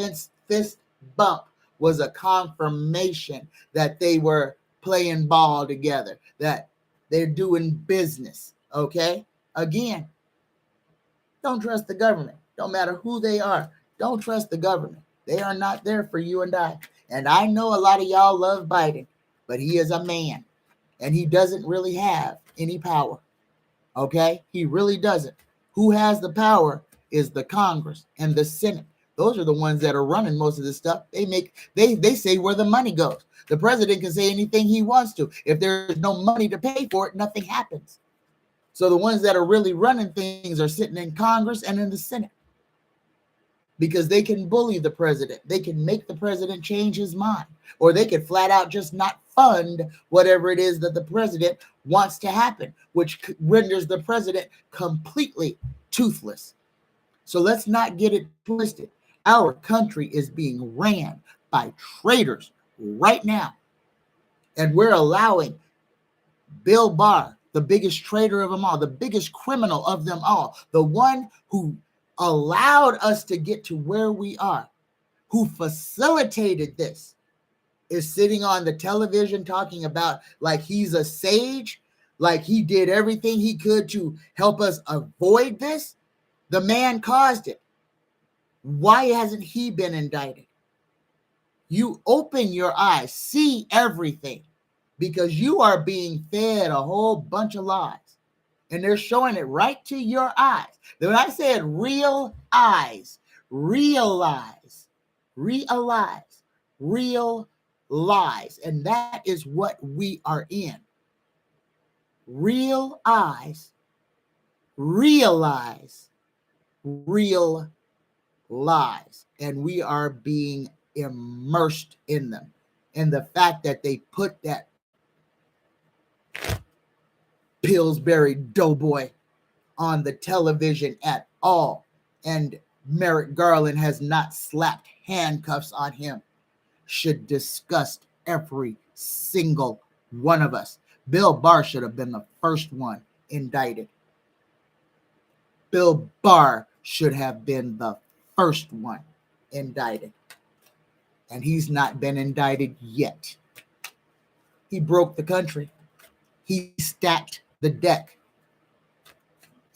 fist bump was a confirmation that they were playing ball together, that they're doing business. Okay? Again, don't trust the government. Don't matter who they are. Don't trust the government. They are not there for you and I. And I know a lot of y'all love Biden, but he is a man and he doesn't really have any power. Okay? He really doesn't. Who has the power is the Congress and the Senate. Those are the ones that are running most of this stuff. They say where the money goes. The president can say anything he wants to. If there's no money to pay for it, nothing happens. So the ones that are really running things are sitting in Congress and in the Senate, because they can bully the president. They can make the president change his mind, or they could flat out just not fund whatever it is that the president wants to happen, which renders the president completely toothless. So let's not get it twisted. Our country is being ran by traitors right now. And we're allowing Bill Barr, the biggest traitor of them all, the biggest criminal of them all, the one who allowed us to get to where we are, who facilitated this, is sitting on the television talking about like he's a sage, like he did everything he could to help us avoid this. The man caused it. Why hasn't he been indicted? You open your eyes, see everything, because you are being fed a whole bunch of lies. And they're showing it right to your eyes. When I said real eyes, realize, real lies. And that is what we are in. Real eyes, realize, real lies. And we are being immersed in them. And the fact that they put that Pillsbury doughboy on the television at all, and Merrick Garland has not slapped handcuffs on him, should disgust every single one of us. Bill Barr should have been the first one indicted. Bill Barr should have been the first one indicted. And he's not been indicted yet. He broke the country. He stacked the deck.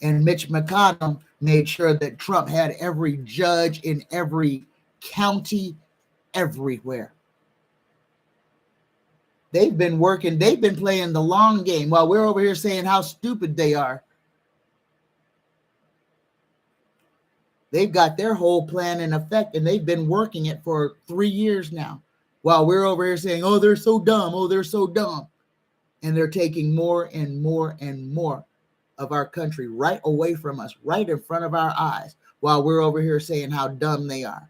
And Mitch McConnell made sure that Trump had every judge in every county everywhere. They've been working, they've been playing the long game while we're over here saying how stupid they are. They've got their whole plan in effect, and they've been working it for 3 years now, while we're over here saying, oh, they're so dumb. Oh, they're so dumb. And they're taking more and more and more of our country right away from us, right in front of our eyes, while we're over here saying how dumb they are.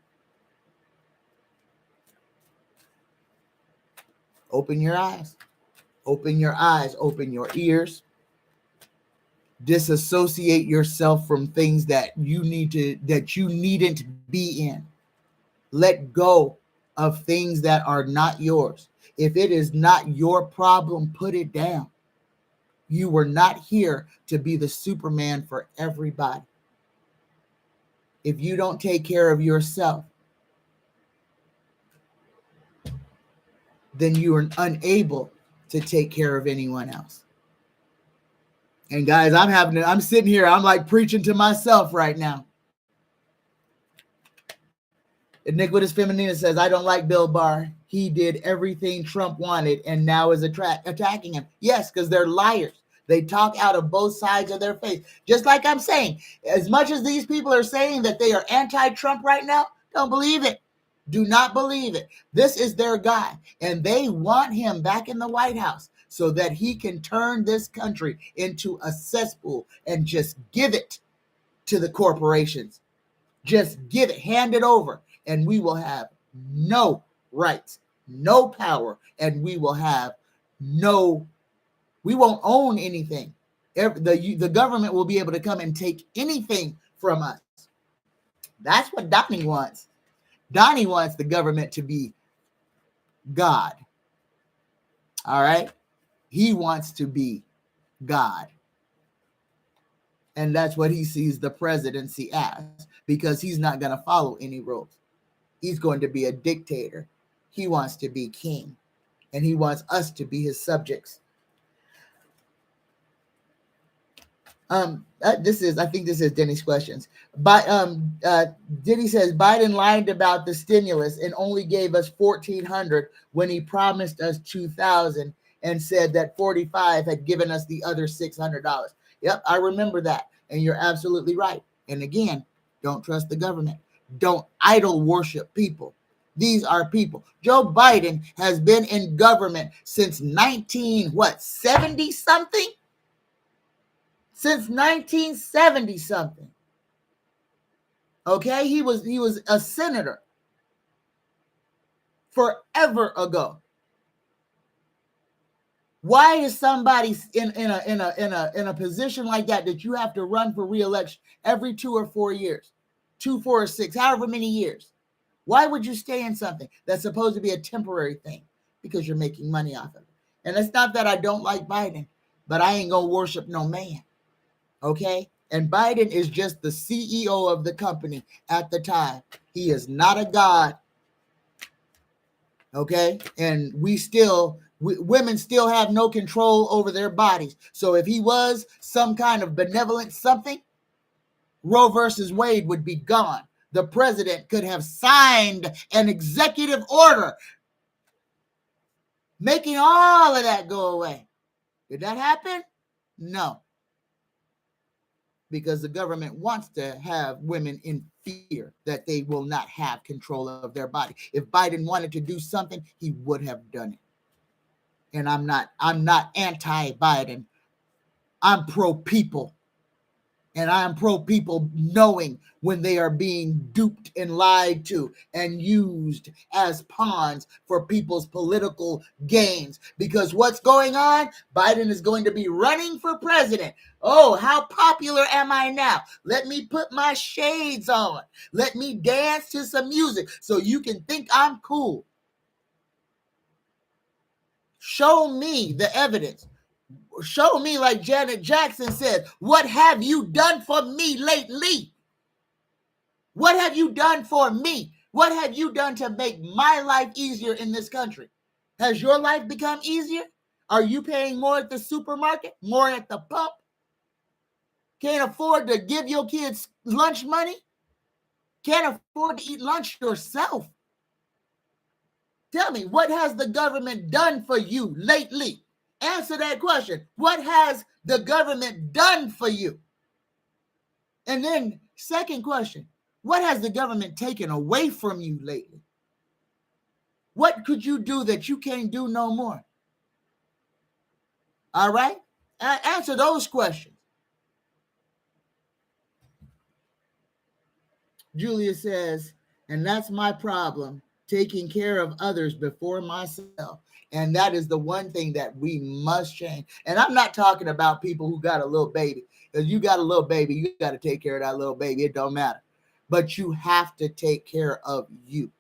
Open your eyes. Open your eyes. Open your ears. Disassociate yourself from things that you needn't be in. Let go of things that are not yours. If it is not your problem, put it down. You were not here to be the Superman for everybody. If you don't take care of yourself, then you are unable to take care of anyone else. And guys, I'm sitting here, I'm like preaching to myself right now. Iniquitous Feminina says, I don't like Bill Barr. He did everything Trump wanted and now is attacking him. Yes, because they're liars. They talk out of both sides of their face. Just like I'm saying, as much as these people are saying that they are anti-Trump right now, don't believe it. Do not believe it. This is their guy, and they want him back in the White House so that he can turn this country into a cesspool and just give it to the corporations. Just give it, hand it over, and we will have no rights, no power, and we won't own anything. The government will be able to come and take anything from us. That's what Donnie wants. Donnie wants the government to be God. All right? He wants to be God. And that's what he sees the presidency as, because he's not going to follow any rules. He's going to be a dictator. He wants to be king, and he wants us to be his subjects. I think this is Denny's questions. Denny says Biden lied about the stimulus and only gave us $1,400 when he promised us $2,000 and said that 45 had given us the other $600. Yep, I remember that, and you're absolutely right. And again, don't trust the government. Don't idol worship people. These are people. Joe Biden has been in government since 70 something. Since 1970 something. Okay, he was a senator forever ago. Why is somebody in a position like that you have to run for re-election every 2 or 4 years, 2, 4, or 6, however many years? Why would you stay in something that's supposed to be a temporary thing? Because you're making money off of it. And it's not that I don't like Biden, but I ain't gonna worship no man. Okay? And Biden is just the CEO of the company at the time. He is not a god. Okay? And women still have no control over their bodies. So if he was some kind of benevolent something, Roe versus Wade would be gone. The president could have signed an executive order making all of that go away. Did that happen? No. Because the government wants to have women in fear that they will not have control of their body. If Biden wanted to do something, he would have done it. And I'm not anti-Biden. I'm pro-people. And I am pro-people knowing when they are being duped and lied to and used as pawns for people's political gains. Because what's going on? Biden is going to be running for president. Oh, how popular am I now? Let me put my shades on. Let me dance to some music so you can think I'm cool. Show me the evidence. Show me, like Janet Jackson said, what have you done for me lately? What have you done for me? What have you done to make my life easier in this country? Has your life become easier? Are you paying more at the supermarket? More at the pump? Can't afford to give your kids lunch money? Can't afford to eat lunch yourself? Tell me, what has the government done for you lately? Answer that question. What has the government done for you? And then, second question, what has the government taken away from you lately? What could you do that you can't do no more? All right? Answer those questions. Julia says, and that's my problem, taking care of others before myself. And that is the one thing that we must change. And I'm not talking about people who got a little baby. Because you got a little baby, you got to take care of that little baby. It don't matter. But you have to take care of you.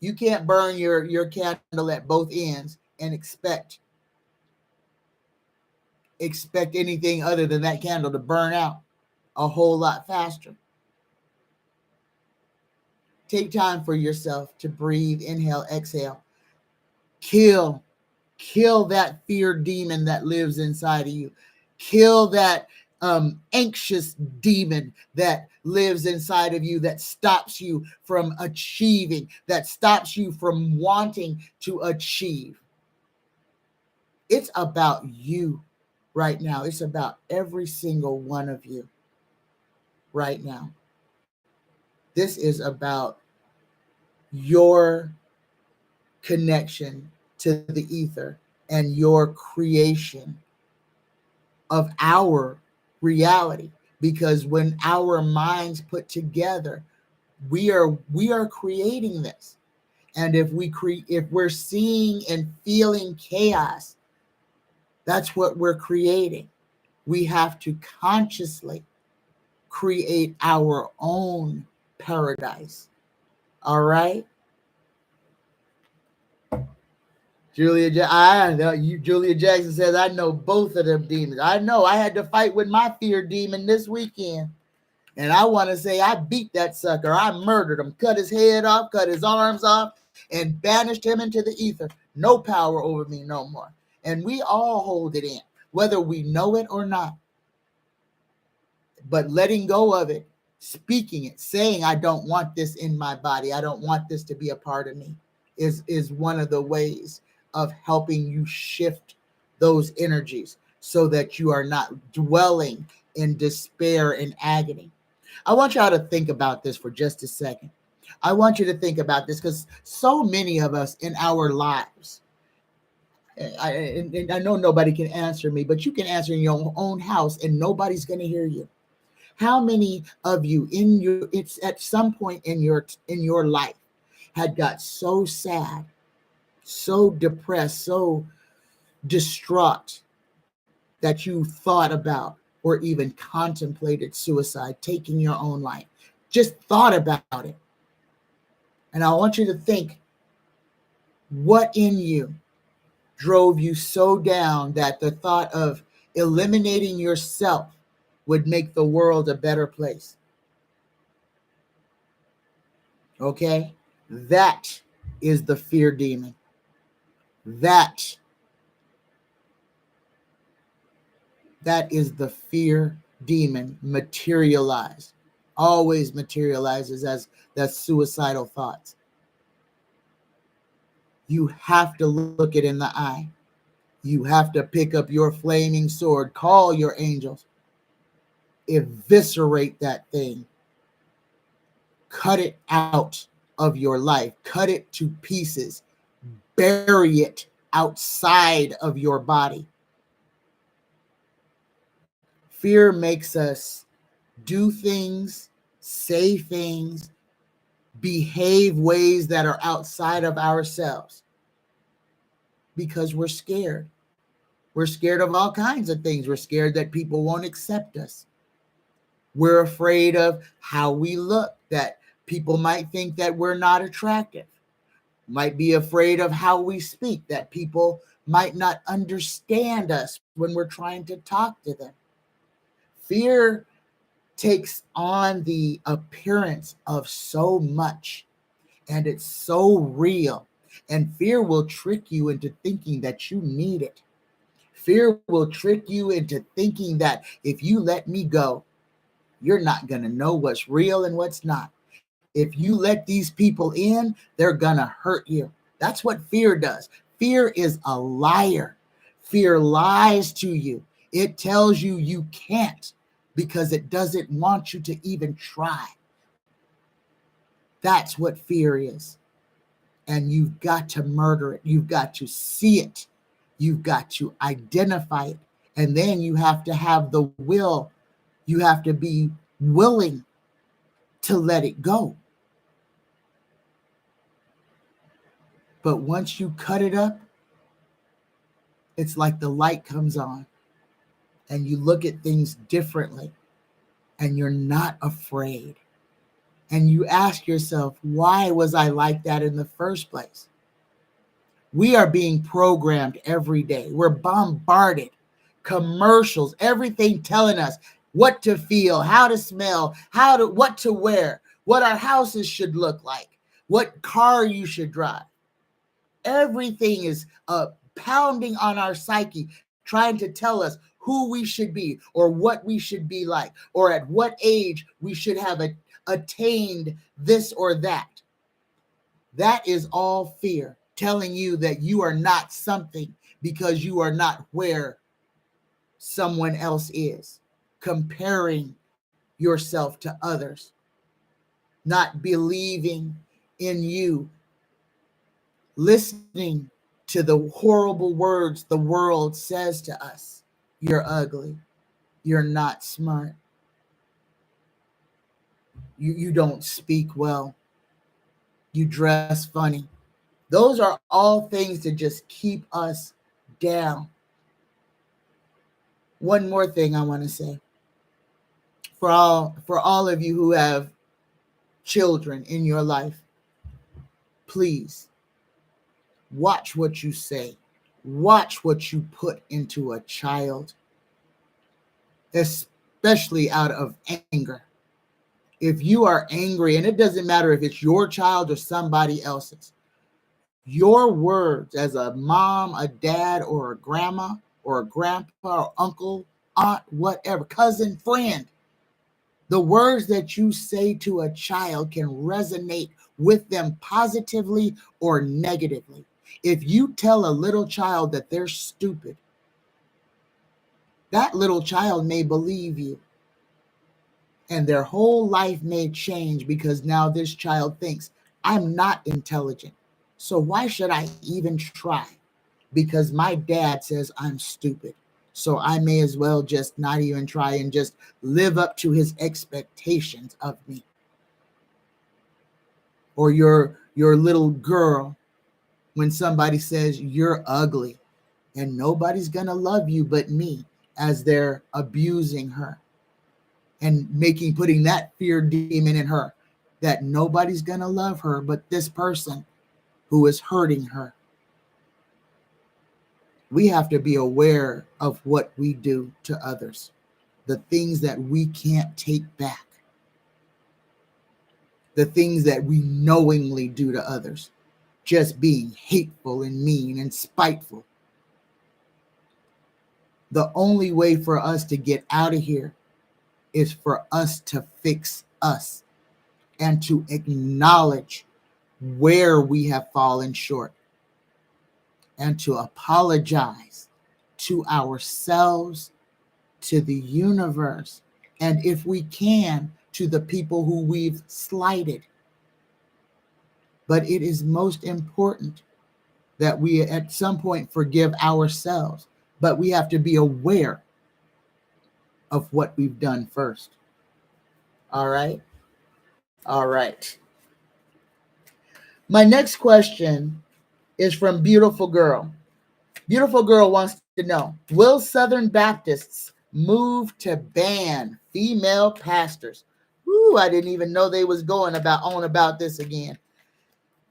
You can't burn your candle at both ends and expect anything other than that candle to burn out a whole lot faster. Take time for yourself to breathe, inhale, exhale. Kill that fear demon that lives inside of you. Kill that anxious demon that lives inside of you, that stops you from achieving, that stops you from wanting to achieve. It's about you right now. It's about every single one of you right now. This is about your connection to the ether and your creation of our reality. Because when our minds put together, we are creating this. And if we're seeing and feeling chaos, that's what we're creating. We have to consciously create our own paradise. All right? Julia Jackson says, I know both of them demons. I know. I had to fight with my fear demon this weekend. And I want to say I beat that sucker. I murdered him, cut his head off, cut his arms off, and banished him into the ether. No power over me no more. And we all hold it in, whether we know it or not. But letting go of it, speaking it, saying, I don't want this in my body. I don't want this to be a part of me is one of the ways of helping you shift those energies so that you are not dwelling in despair and agony. I want y'all to think about this for just a second. I want you to think about this because so many of us in our lives, I know nobody can answer me, but you can answer in your own house and nobody's going to hear you. How many of you it's at some point in your life had got so sad, so depressed, so distraught that you thought about or even contemplated suicide, taking your own life, just thought about it. And I want you to think, what in you drove you so down that the thought of eliminating yourself would make the world a better place? Okay? That is the fear demon. That is the fear demon materialized. Always materializes as that suicidal thoughts. You have to look it in the eye. You have to pick up your flaming sword, call your angels, eviscerate that thing, cut it out of your life, cut it to pieces, bury it outside of your body. Fear makes us do things, say things, behave ways that are outside of ourselves because we're scared. We're scared of all kinds of things. We're scared that people won't accept us. We're afraid of how we look, that people might think that we're not attractive. Might be afraid of how we speak, that people might not understand us when we're trying to talk to them. Fear takes on the appearance of so much, and it's so real. And fear will trick you into thinking that you need it. Fear will trick you into thinking that if you let me go, you're not going to know what's real and what's not. If you let these people in, they're going to hurt you. That's what fear does. Fear is a liar. Fear lies to you. It tells you you can't because it doesn't want you to even try. That's what fear is. And you've got to murder it. You've got to see it. You've got to identify it. And then you have to have the will. You have to be willing to let it go. But once you cut it up, it's like the light comes on and you look at things differently and you're not afraid. And you ask yourself, why was I like that in the first place? We are being programmed every day. We're bombarded. Commercials, everything telling us what to feel, how to smell, what to wear, what our houses should look like, what car you should drive. Everything is pounding on our psyche, trying to tell us who we should be or what we should be like, or at what age we should have attained this or that. That is all fear, telling you that you are not something because you are not where someone else is, comparing yourself to others, not believing in you, listening to the horrible words the world says to us. You're ugly. You're not smart. You don't speak well. You dress funny. Those are all things to just keep us down. One more thing I want to say. For all of you who have children in your life, please watch what you say. Watch what you put into a child, especially out of anger. If you are angry, and it doesn't matter if it's your child or somebody else's, your words as a mom, a dad, or a grandma, or a grandpa, or uncle, aunt, whatever, cousin, friend, the words that you say to a child can resonate with them positively or negatively. If you tell a little child that they're stupid, that little child may believe you. And their whole life may change because now this child thinks, I'm not intelligent. So why should I even try? Because my dad says I'm stupid. So I may as well just not even try and just live up to his expectations of me. Or your little girl, when somebody says you're ugly and nobody's going to love you but me, as they're abusing her and putting that fear demon in her, that nobody's going to love her but this person who is hurting her. We have to be aware of what we do to others, the things that we can't take back, the things that we knowingly do to others, just being hateful and mean and spiteful. The only way for us to get out of here is for us to fix us and to acknowledge where we have fallen short and to apologize to ourselves, to the universe, and if we can, to the people who we've slighted. But it is most important that we at some point forgive ourselves, but we have to be aware of what we've done first. All right? All right. My next question is from Beautiful Girl. Beautiful Girl wants to know, will Southern Baptists move to ban female pastors? Ooh, I didn't even know they was going on about this again.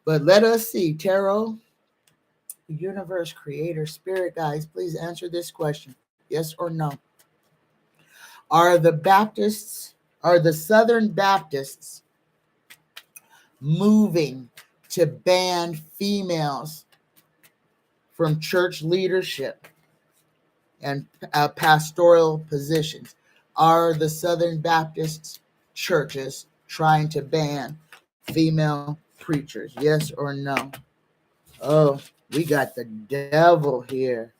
But let us see. Tarot, universe, creator, spirit guides, please answer this question. Yes or no? Are the Southern Baptists moving to ban females from church leadership and pastoral positions? Are the Southern Baptist churches trying to ban female preachers? Yes or no? Oh, we got the devil here.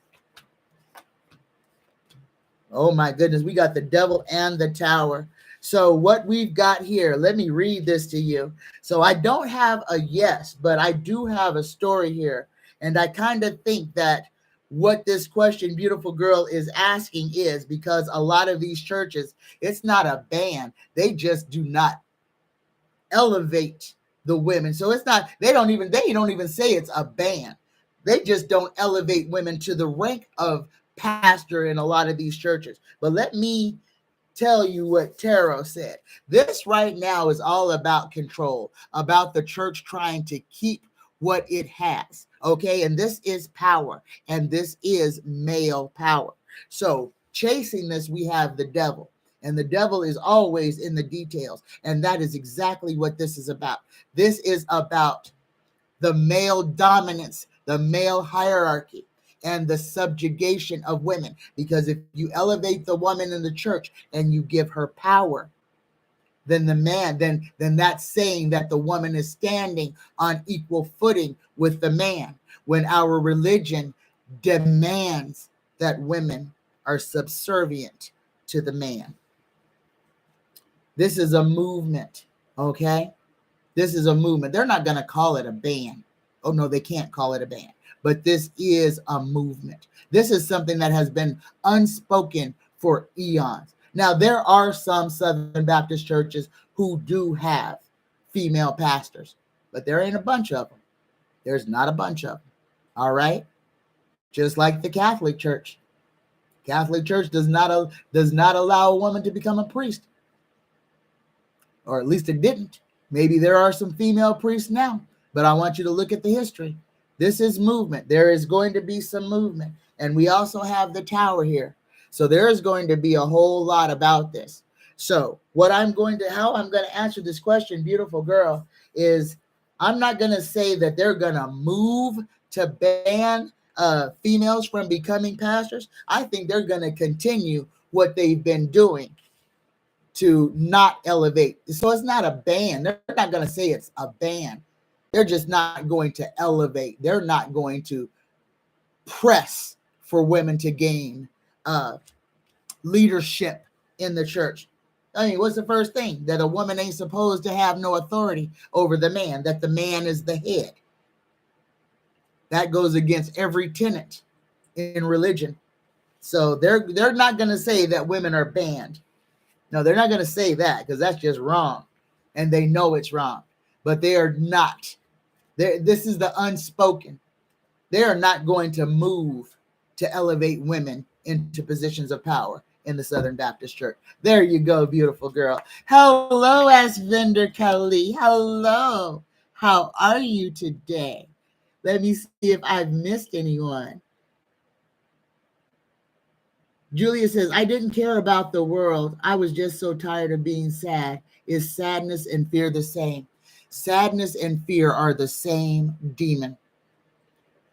Oh my goodness, we got the devil and the tower. So what we've got here, let me read this to you. So I don't have a yes, but I do have a story here. And I kind of think that what this question, Beautiful Girl, is asking is because a lot of these churches, it's not a ban. They just do not elevate the women. So it's not, they don't even say it's a ban. They just don't elevate women to the rank of pastor in a lot of these churches. But let me tell you what Tarot said. This right now is all about control, about the church trying to keep what it has. Okay. And this is power, and this is male power. So chasing this, we have the devil. And the devil is always in the details. And that is exactly what this is about. This is about the male dominance, the male hierarchy, and the subjugation of women. Because if you elevate the woman in the church and you give her power, then the man, then that's saying that the woman is standing on equal footing with the man, when our religion demands that women are subservient to the man. This is a movement, okay? This is a movement. They're not going to call it a ban. Oh, no, they can't call it a ban. But this is a movement. This is something that has been unspoken for eons. Now, there are some Southern Baptist churches who do have female pastors, but there ain't a bunch of them. There's not a bunch of them. All right? Just like the Catholic Church. Catholic Church does not allow a woman to become a priest. Or at least it didn't. Maybe there are some female priests now, but I want you to look at the history. This is movement. There is going to be some movement. And we also have the tower here. So there is going to be a whole lot about this. So how I'm going to answer this question, beautiful girl, is I'm not going to say that they're going to move to ban females from becoming pastors. I think they're going to continue what they've been doing to not elevate. So it's not a ban. They're not going to say it's a ban. They're just not going to elevate. They're not going to press for women to gain leadership in the church. I mean, what's the first thing? That a woman ain't supposed to have no authority over the man, that the man is the head. That goes against every tenet in religion. So they're not going to say that women are banned. No, they're not going to say that, because that's just wrong. And they know it's wrong. But they are not. This is the unspoken. They are not going to move to elevate women into positions of power in the Southern Baptist Church. There you go, beautiful girl. Hello, Asvinder Kali. Hello. How are you today? Let me see if I've missed anyone. Julia says, I didn't care about the world. I was just so tired of being sad. Is sadness and fear the same? Sadness and fear are the same demon.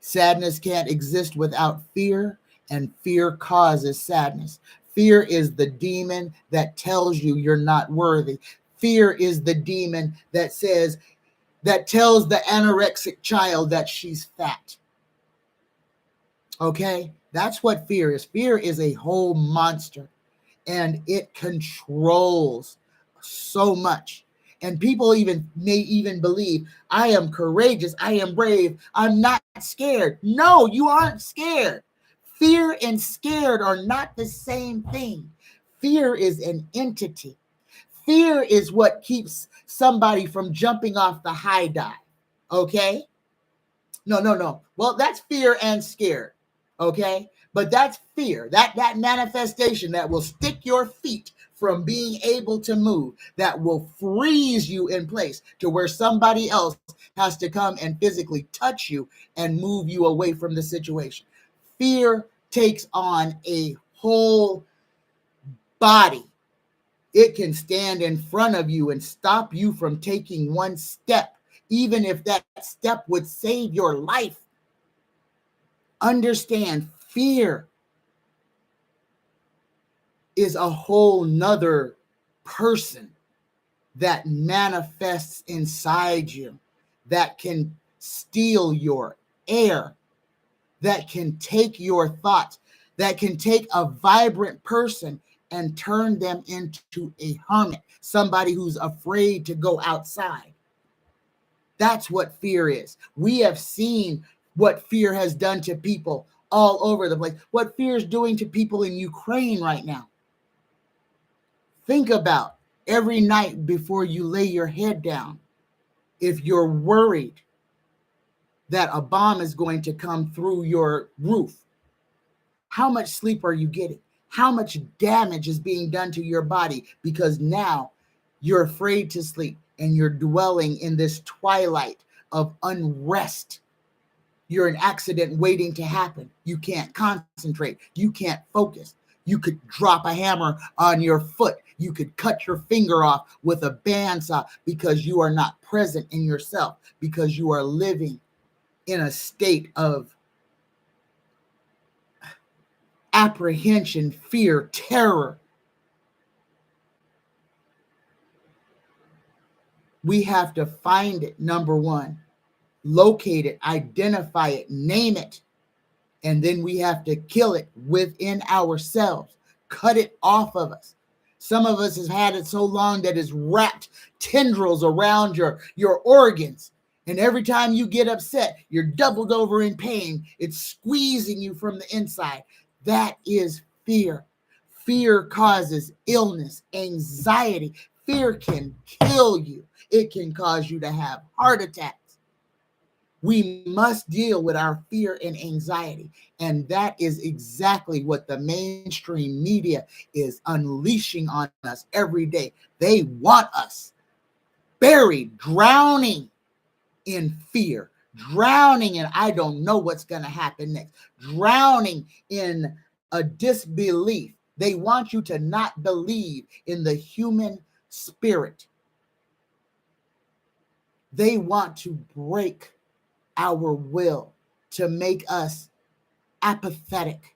Sadness can't exist without fear, and fear causes sadness. Fear is the demon that tells you you're not worthy. Fear is the demon that tells the anorexic child that she's fat. Okay? That's what fear is. Fear is a whole monster, and it controls so much. And people may even believe, I am courageous, I am brave, I'm not scared. No, you aren't scared. Fear and scared are not the same thing. Fear is an entity. Fear is what keeps somebody from jumping off the high dive. Okay? No. Well, that's fear and scared. Okay? But that's fear, that manifestation that will stick your feet from being able to move, that will freeze you in place to where somebody else has to come and physically touch you and move you away from the situation. Fear takes on a whole body. It can stand in front of you and stop you from taking one step, even if that step would save your life. Understand, fear is a whole nother person that manifests inside you, that can steal your air, that can take your thoughts, that can take a vibrant person and turn them into a hermit, somebody who's afraid to go outside. That's what fear is. We have seen what fear has done to people all over the place, what fear is doing to people in Ukraine right now. Think about every night before you lay your head down. If you're worried that a bomb is going to come through your roof, how much sleep are you getting? How much damage is being done to your body because now you're afraid to sleep and you're dwelling in this twilight of unrest. You're an accident waiting to happen. You can't concentrate. You can't focus. You could drop a hammer on your foot. You could cut your finger off with a bandsaw because you are not present in yourself, because you are living in a state of apprehension, fear, terror. We have to find it, number one, locate it, identify it, name it, and then we have to kill it within ourselves, cut it off of us. Some of us has had it so long that it's wrapped tendrils around your organs. And every time you get upset, you're doubled over in pain. It's squeezing you from the inside. That is fear. Fear causes illness, anxiety. Fear can kill you. It can cause you to have heart attacks. We must deal with our fear and anxiety. And that is exactly what the mainstream media is unleashing on us every day. They want us buried, drowning in fear, drowning in I don't know what's going to happen next, drowning in a disbelief. They want you to not believe in the human spirit. They want to break our will, to make us apathetic,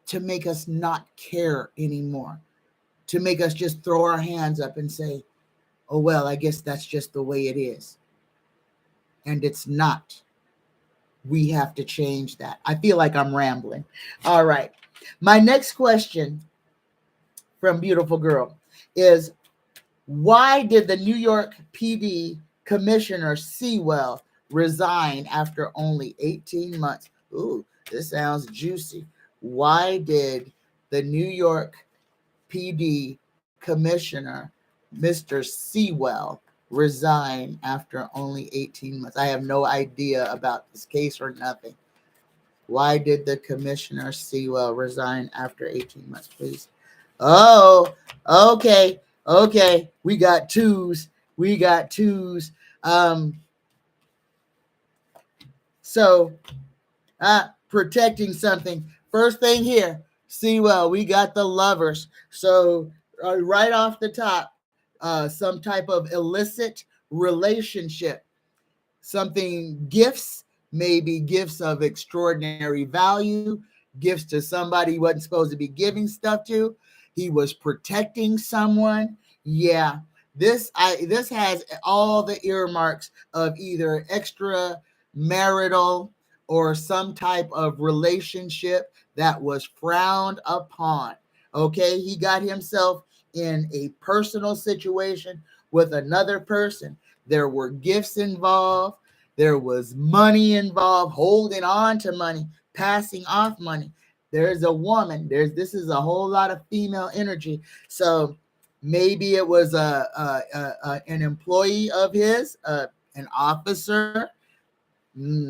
to make us not care anymore, to make us just throw our hands up and say, oh, well, I guess that's just the way it is. And it's not. We have to change that. I feel like I'm rambling. All right. My next question from Beautiful Girl is, why did the New York PD Commissioner Sewell resign after only 18 months? Ooh, this sounds juicy. Why did the New York PD Commissioner, Mr. Sewell, resign after only 18 months? I have no idea about this case or nothing. Why did the Commissioner Sewell resign after 18 months, please? Oh, okay. Okay. We got twos. So protecting something. First thing here, Sewell, we got the lovers. So right off the top, some type of illicit relationship, something, gifts, maybe gifts of extraordinary value, gifts to somebody he wasn't supposed to be giving stuff to. He was protecting someone. Yeah, this has all the earmarks of either extramarital or some type of relationship that was frowned upon. Okay, he got himself in a personal situation with another person. There were gifts involved. There was money involved, holding on to money, passing off money. There's a woman. This is a whole lot of female energy. So maybe it was an employee of his, an officer,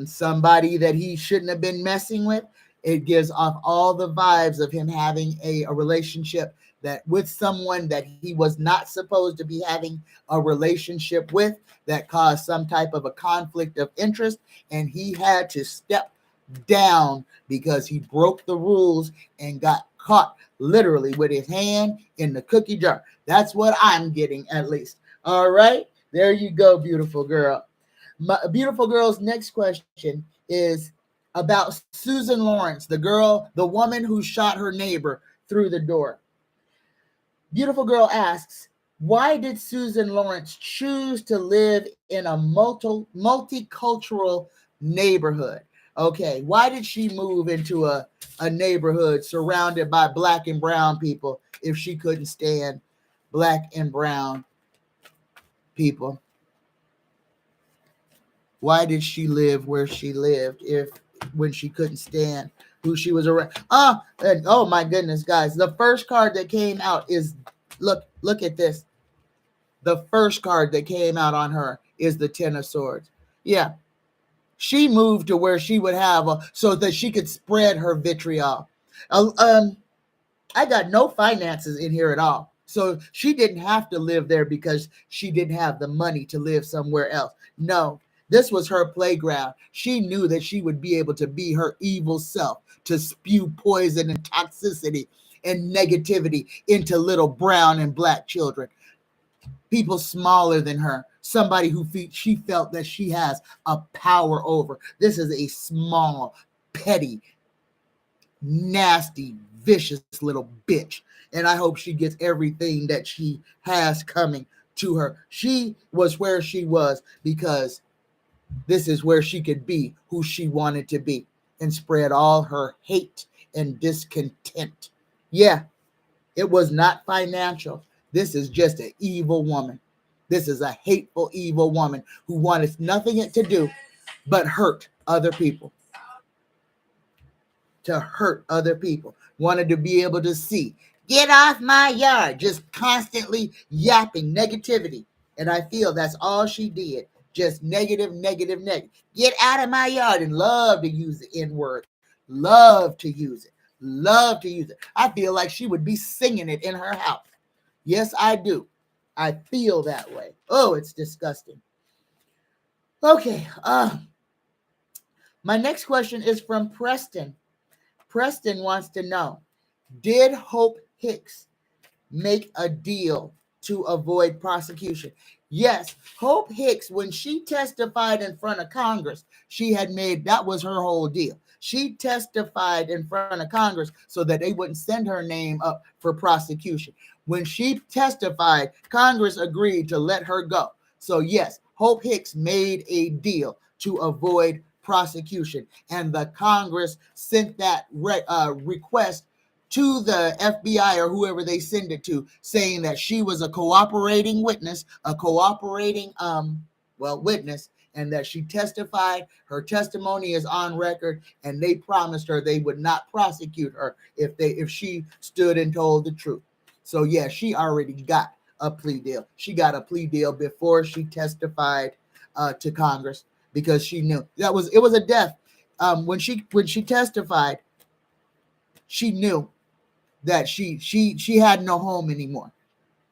somebody that he shouldn't have been messing with. It gives off all the vibes of him having a relationship that with someone that he was not supposed to be having a relationship with, that caused some type of a conflict of interest, and he had to step down because he broke the rules and got caught literally with his hand in the cookie jar. That's what I'm getting, at least. All right, there you go, beautiful girl. My beautiful girl's next question is about Susan Lawrence, the woman who shot her neighbor through the door. Beautiful girl asks, why did Susan Lawrence choose to live in a multicultural neighborhood? Okay, why did she move into a neighborhood surrounded by black and brown people if she couldn't stand black and brown people? Why did she live where she lived when she couldn't stand who she was around? Oh my goodness, guys. The first card that came out is, look at this. The first card that came out on her is the Ten of Swords. Yeah, she moved to where she would have so that she could spread her vitriol. Uh, um, I got no finances in here at all. So she didn't have to live there because she didn't have the money to live somewhere else. No, this was her playground. She knew that she would be able to be her evil self, to spew poison and toxicity and negativity into little brown and black children, people smaller than her, somebody who she felt that she has a power over. This is a small, petty, nasty, vicious little bitch. And I hope she gets everything that she has coming to her. She was where she was because this is where she could be who she wanted to be and spread all her hate and discontent. Yeah, it was not financial. This is just an evil woman. This is a hateful, evil woman who wanted nothing to do but hurt other people. To hurt other people. Wanted to be able to see, get off my yard, just constantly yapping negativity. And I feel that's all she did. Just negative, negative, negative. Get out of my yard, and love to use the N word. Love to use it. Love to use it. I feel like she would be singing it in her house. Yes, I do. I feel that way. Oh, it's disgusting. Okay. My next question is from Preston. Preston wants to know, did Hope Hicks make a deal to avoid prosecution? Yes, Hope Hicks, when she testified in front of Congress, that was her whole deal. She testified in front of Congress so that they wouldn't send her name up for prosecution. When she testified, Congress agreed to let her go. So yes, Hope Hicks made a deal to avoid prosecution, and the Congress sent that request to the FBI or whoever they send it to, saying that she was a cooperating witness, witness, and that she testified. Her testimony is on record, and they promised her they would not prosecute her if she stood and told the truth. So yeah, she already got a plea deal. She got a plea deal before she testified to Congress because she knew it was a death. When she testified, she knew that she had no home anymore.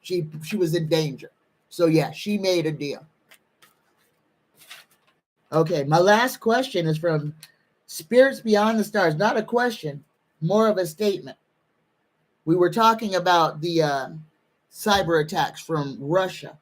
She was in danger. So yeah, she made a deal. Okay, my last question is from Spirits Beyond the Stars. Not a question, more of a statement. We were talking about the cyber attacks from Russia.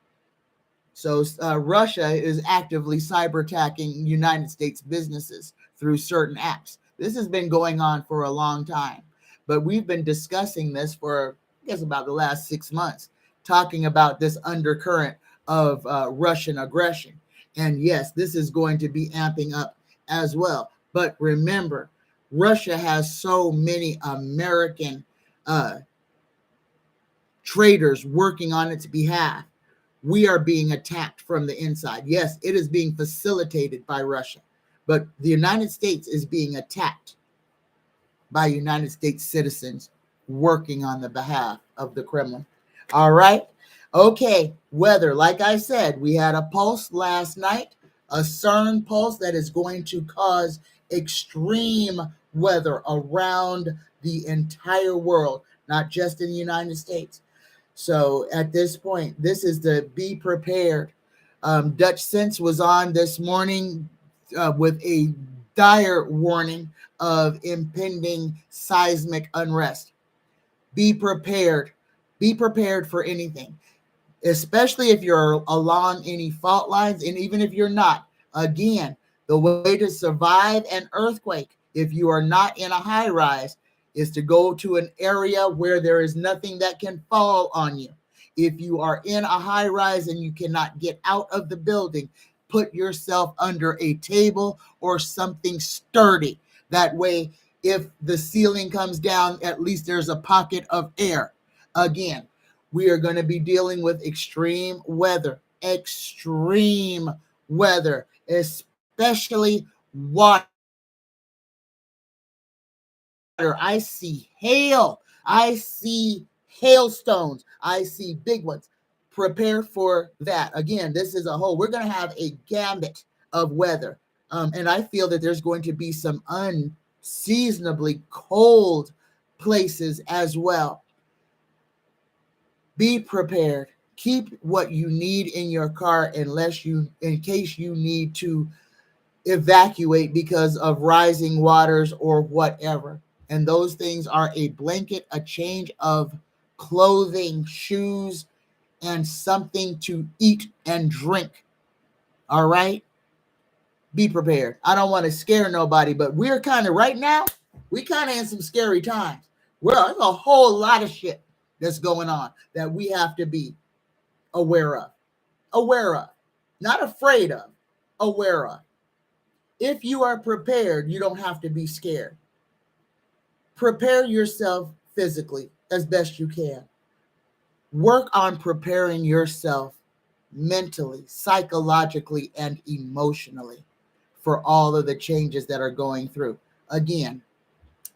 So Russia is actively cyber attacking United States businesses through certain apps. This has been going on for a long time, but we've been discussing this for, I guess, about the last 6 months, talking about this undercurrent of Russian aggression. And yes, this is going to be amping up as well. But remember, Russia has so many American traders working on its behalf. We are being attacked from the inside. Yes, it is being facilitated by Russia, but the United States is being attacked by United States citizens working on the behalf of the Kremlin. All right. Okay. Weather. Like I said, we had a pulse last night, a CERN pulse that is going to cause extreme weather around the entire world, not just in the United States. So at this point, this is the be prepared. Dutch Sense was on this morning with a dire warning of impending seismic unrest. Be prepared. Be prepared for anything, especially if you're along any fault lines, and even if you're not. Again, the way to survive an earthquake, if you are not in a high rise, is to go to an area where there is nothing that can fall on you. If you are in a high rise and you cannot get out of the building, put yourself under a table or something sturdy. That way, if the ceiling comes down, at least there's a pocket of air. Again, we are going to be dealing with extreme weather, especially water. I see hail. I see hailstones. I see big ones. prepare for that. Again, this is we're going to have a gambit of weather. And I feel that there's going to be some unseasonably cold places as well. Be prepared. Keep what you need in your car in case you need to evacuate because of rising waters or whatever. And those things are a blanket, a change of clothing, shoes, and something to eat and drink. All right? Be prepared. I don't want to scare nobody, but we're kind of right now, we kind of in some scary times. There's a whole lot of shit that's going on that we have to be aware of. Aware of. Not afraid of. Aware of. If you are prepared, you don't have to be scared. Prepare yourself physically as best you can. Work on preparing yourself mentally, psychologically, and emotionally for all of the changes that are going through. Again,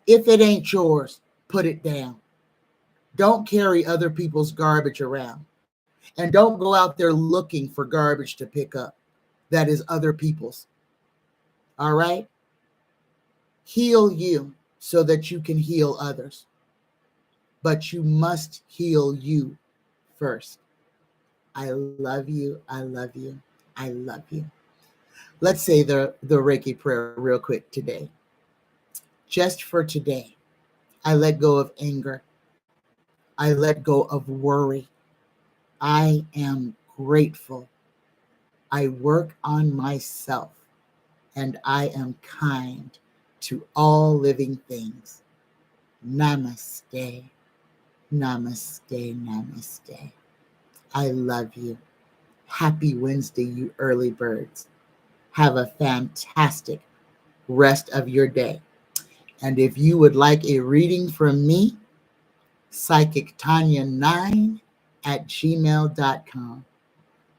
if it ain't yours, put it down. Don't carry other people's garbage around. And don't go out there looking for garbage to pick up that is other people's. All right? Heal you so that you can heal others. But you must heal you first. I love you. I love you. I love you. Let's say the Reiki prayer real quick today. Just for today, I let go of anger. I let go of worry. I am grateful. I work on myself, and I am kind to all living things. Namaste. Namaste. Namaste. I love you. Happy Wednesday, you early birds. Have a fantastic rest of your day. And if you would like a reading from me, Psychic Tanya9 at gmail.com.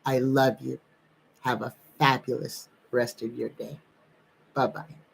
I love you. Have a fabulous rest of your day. Bye-bye.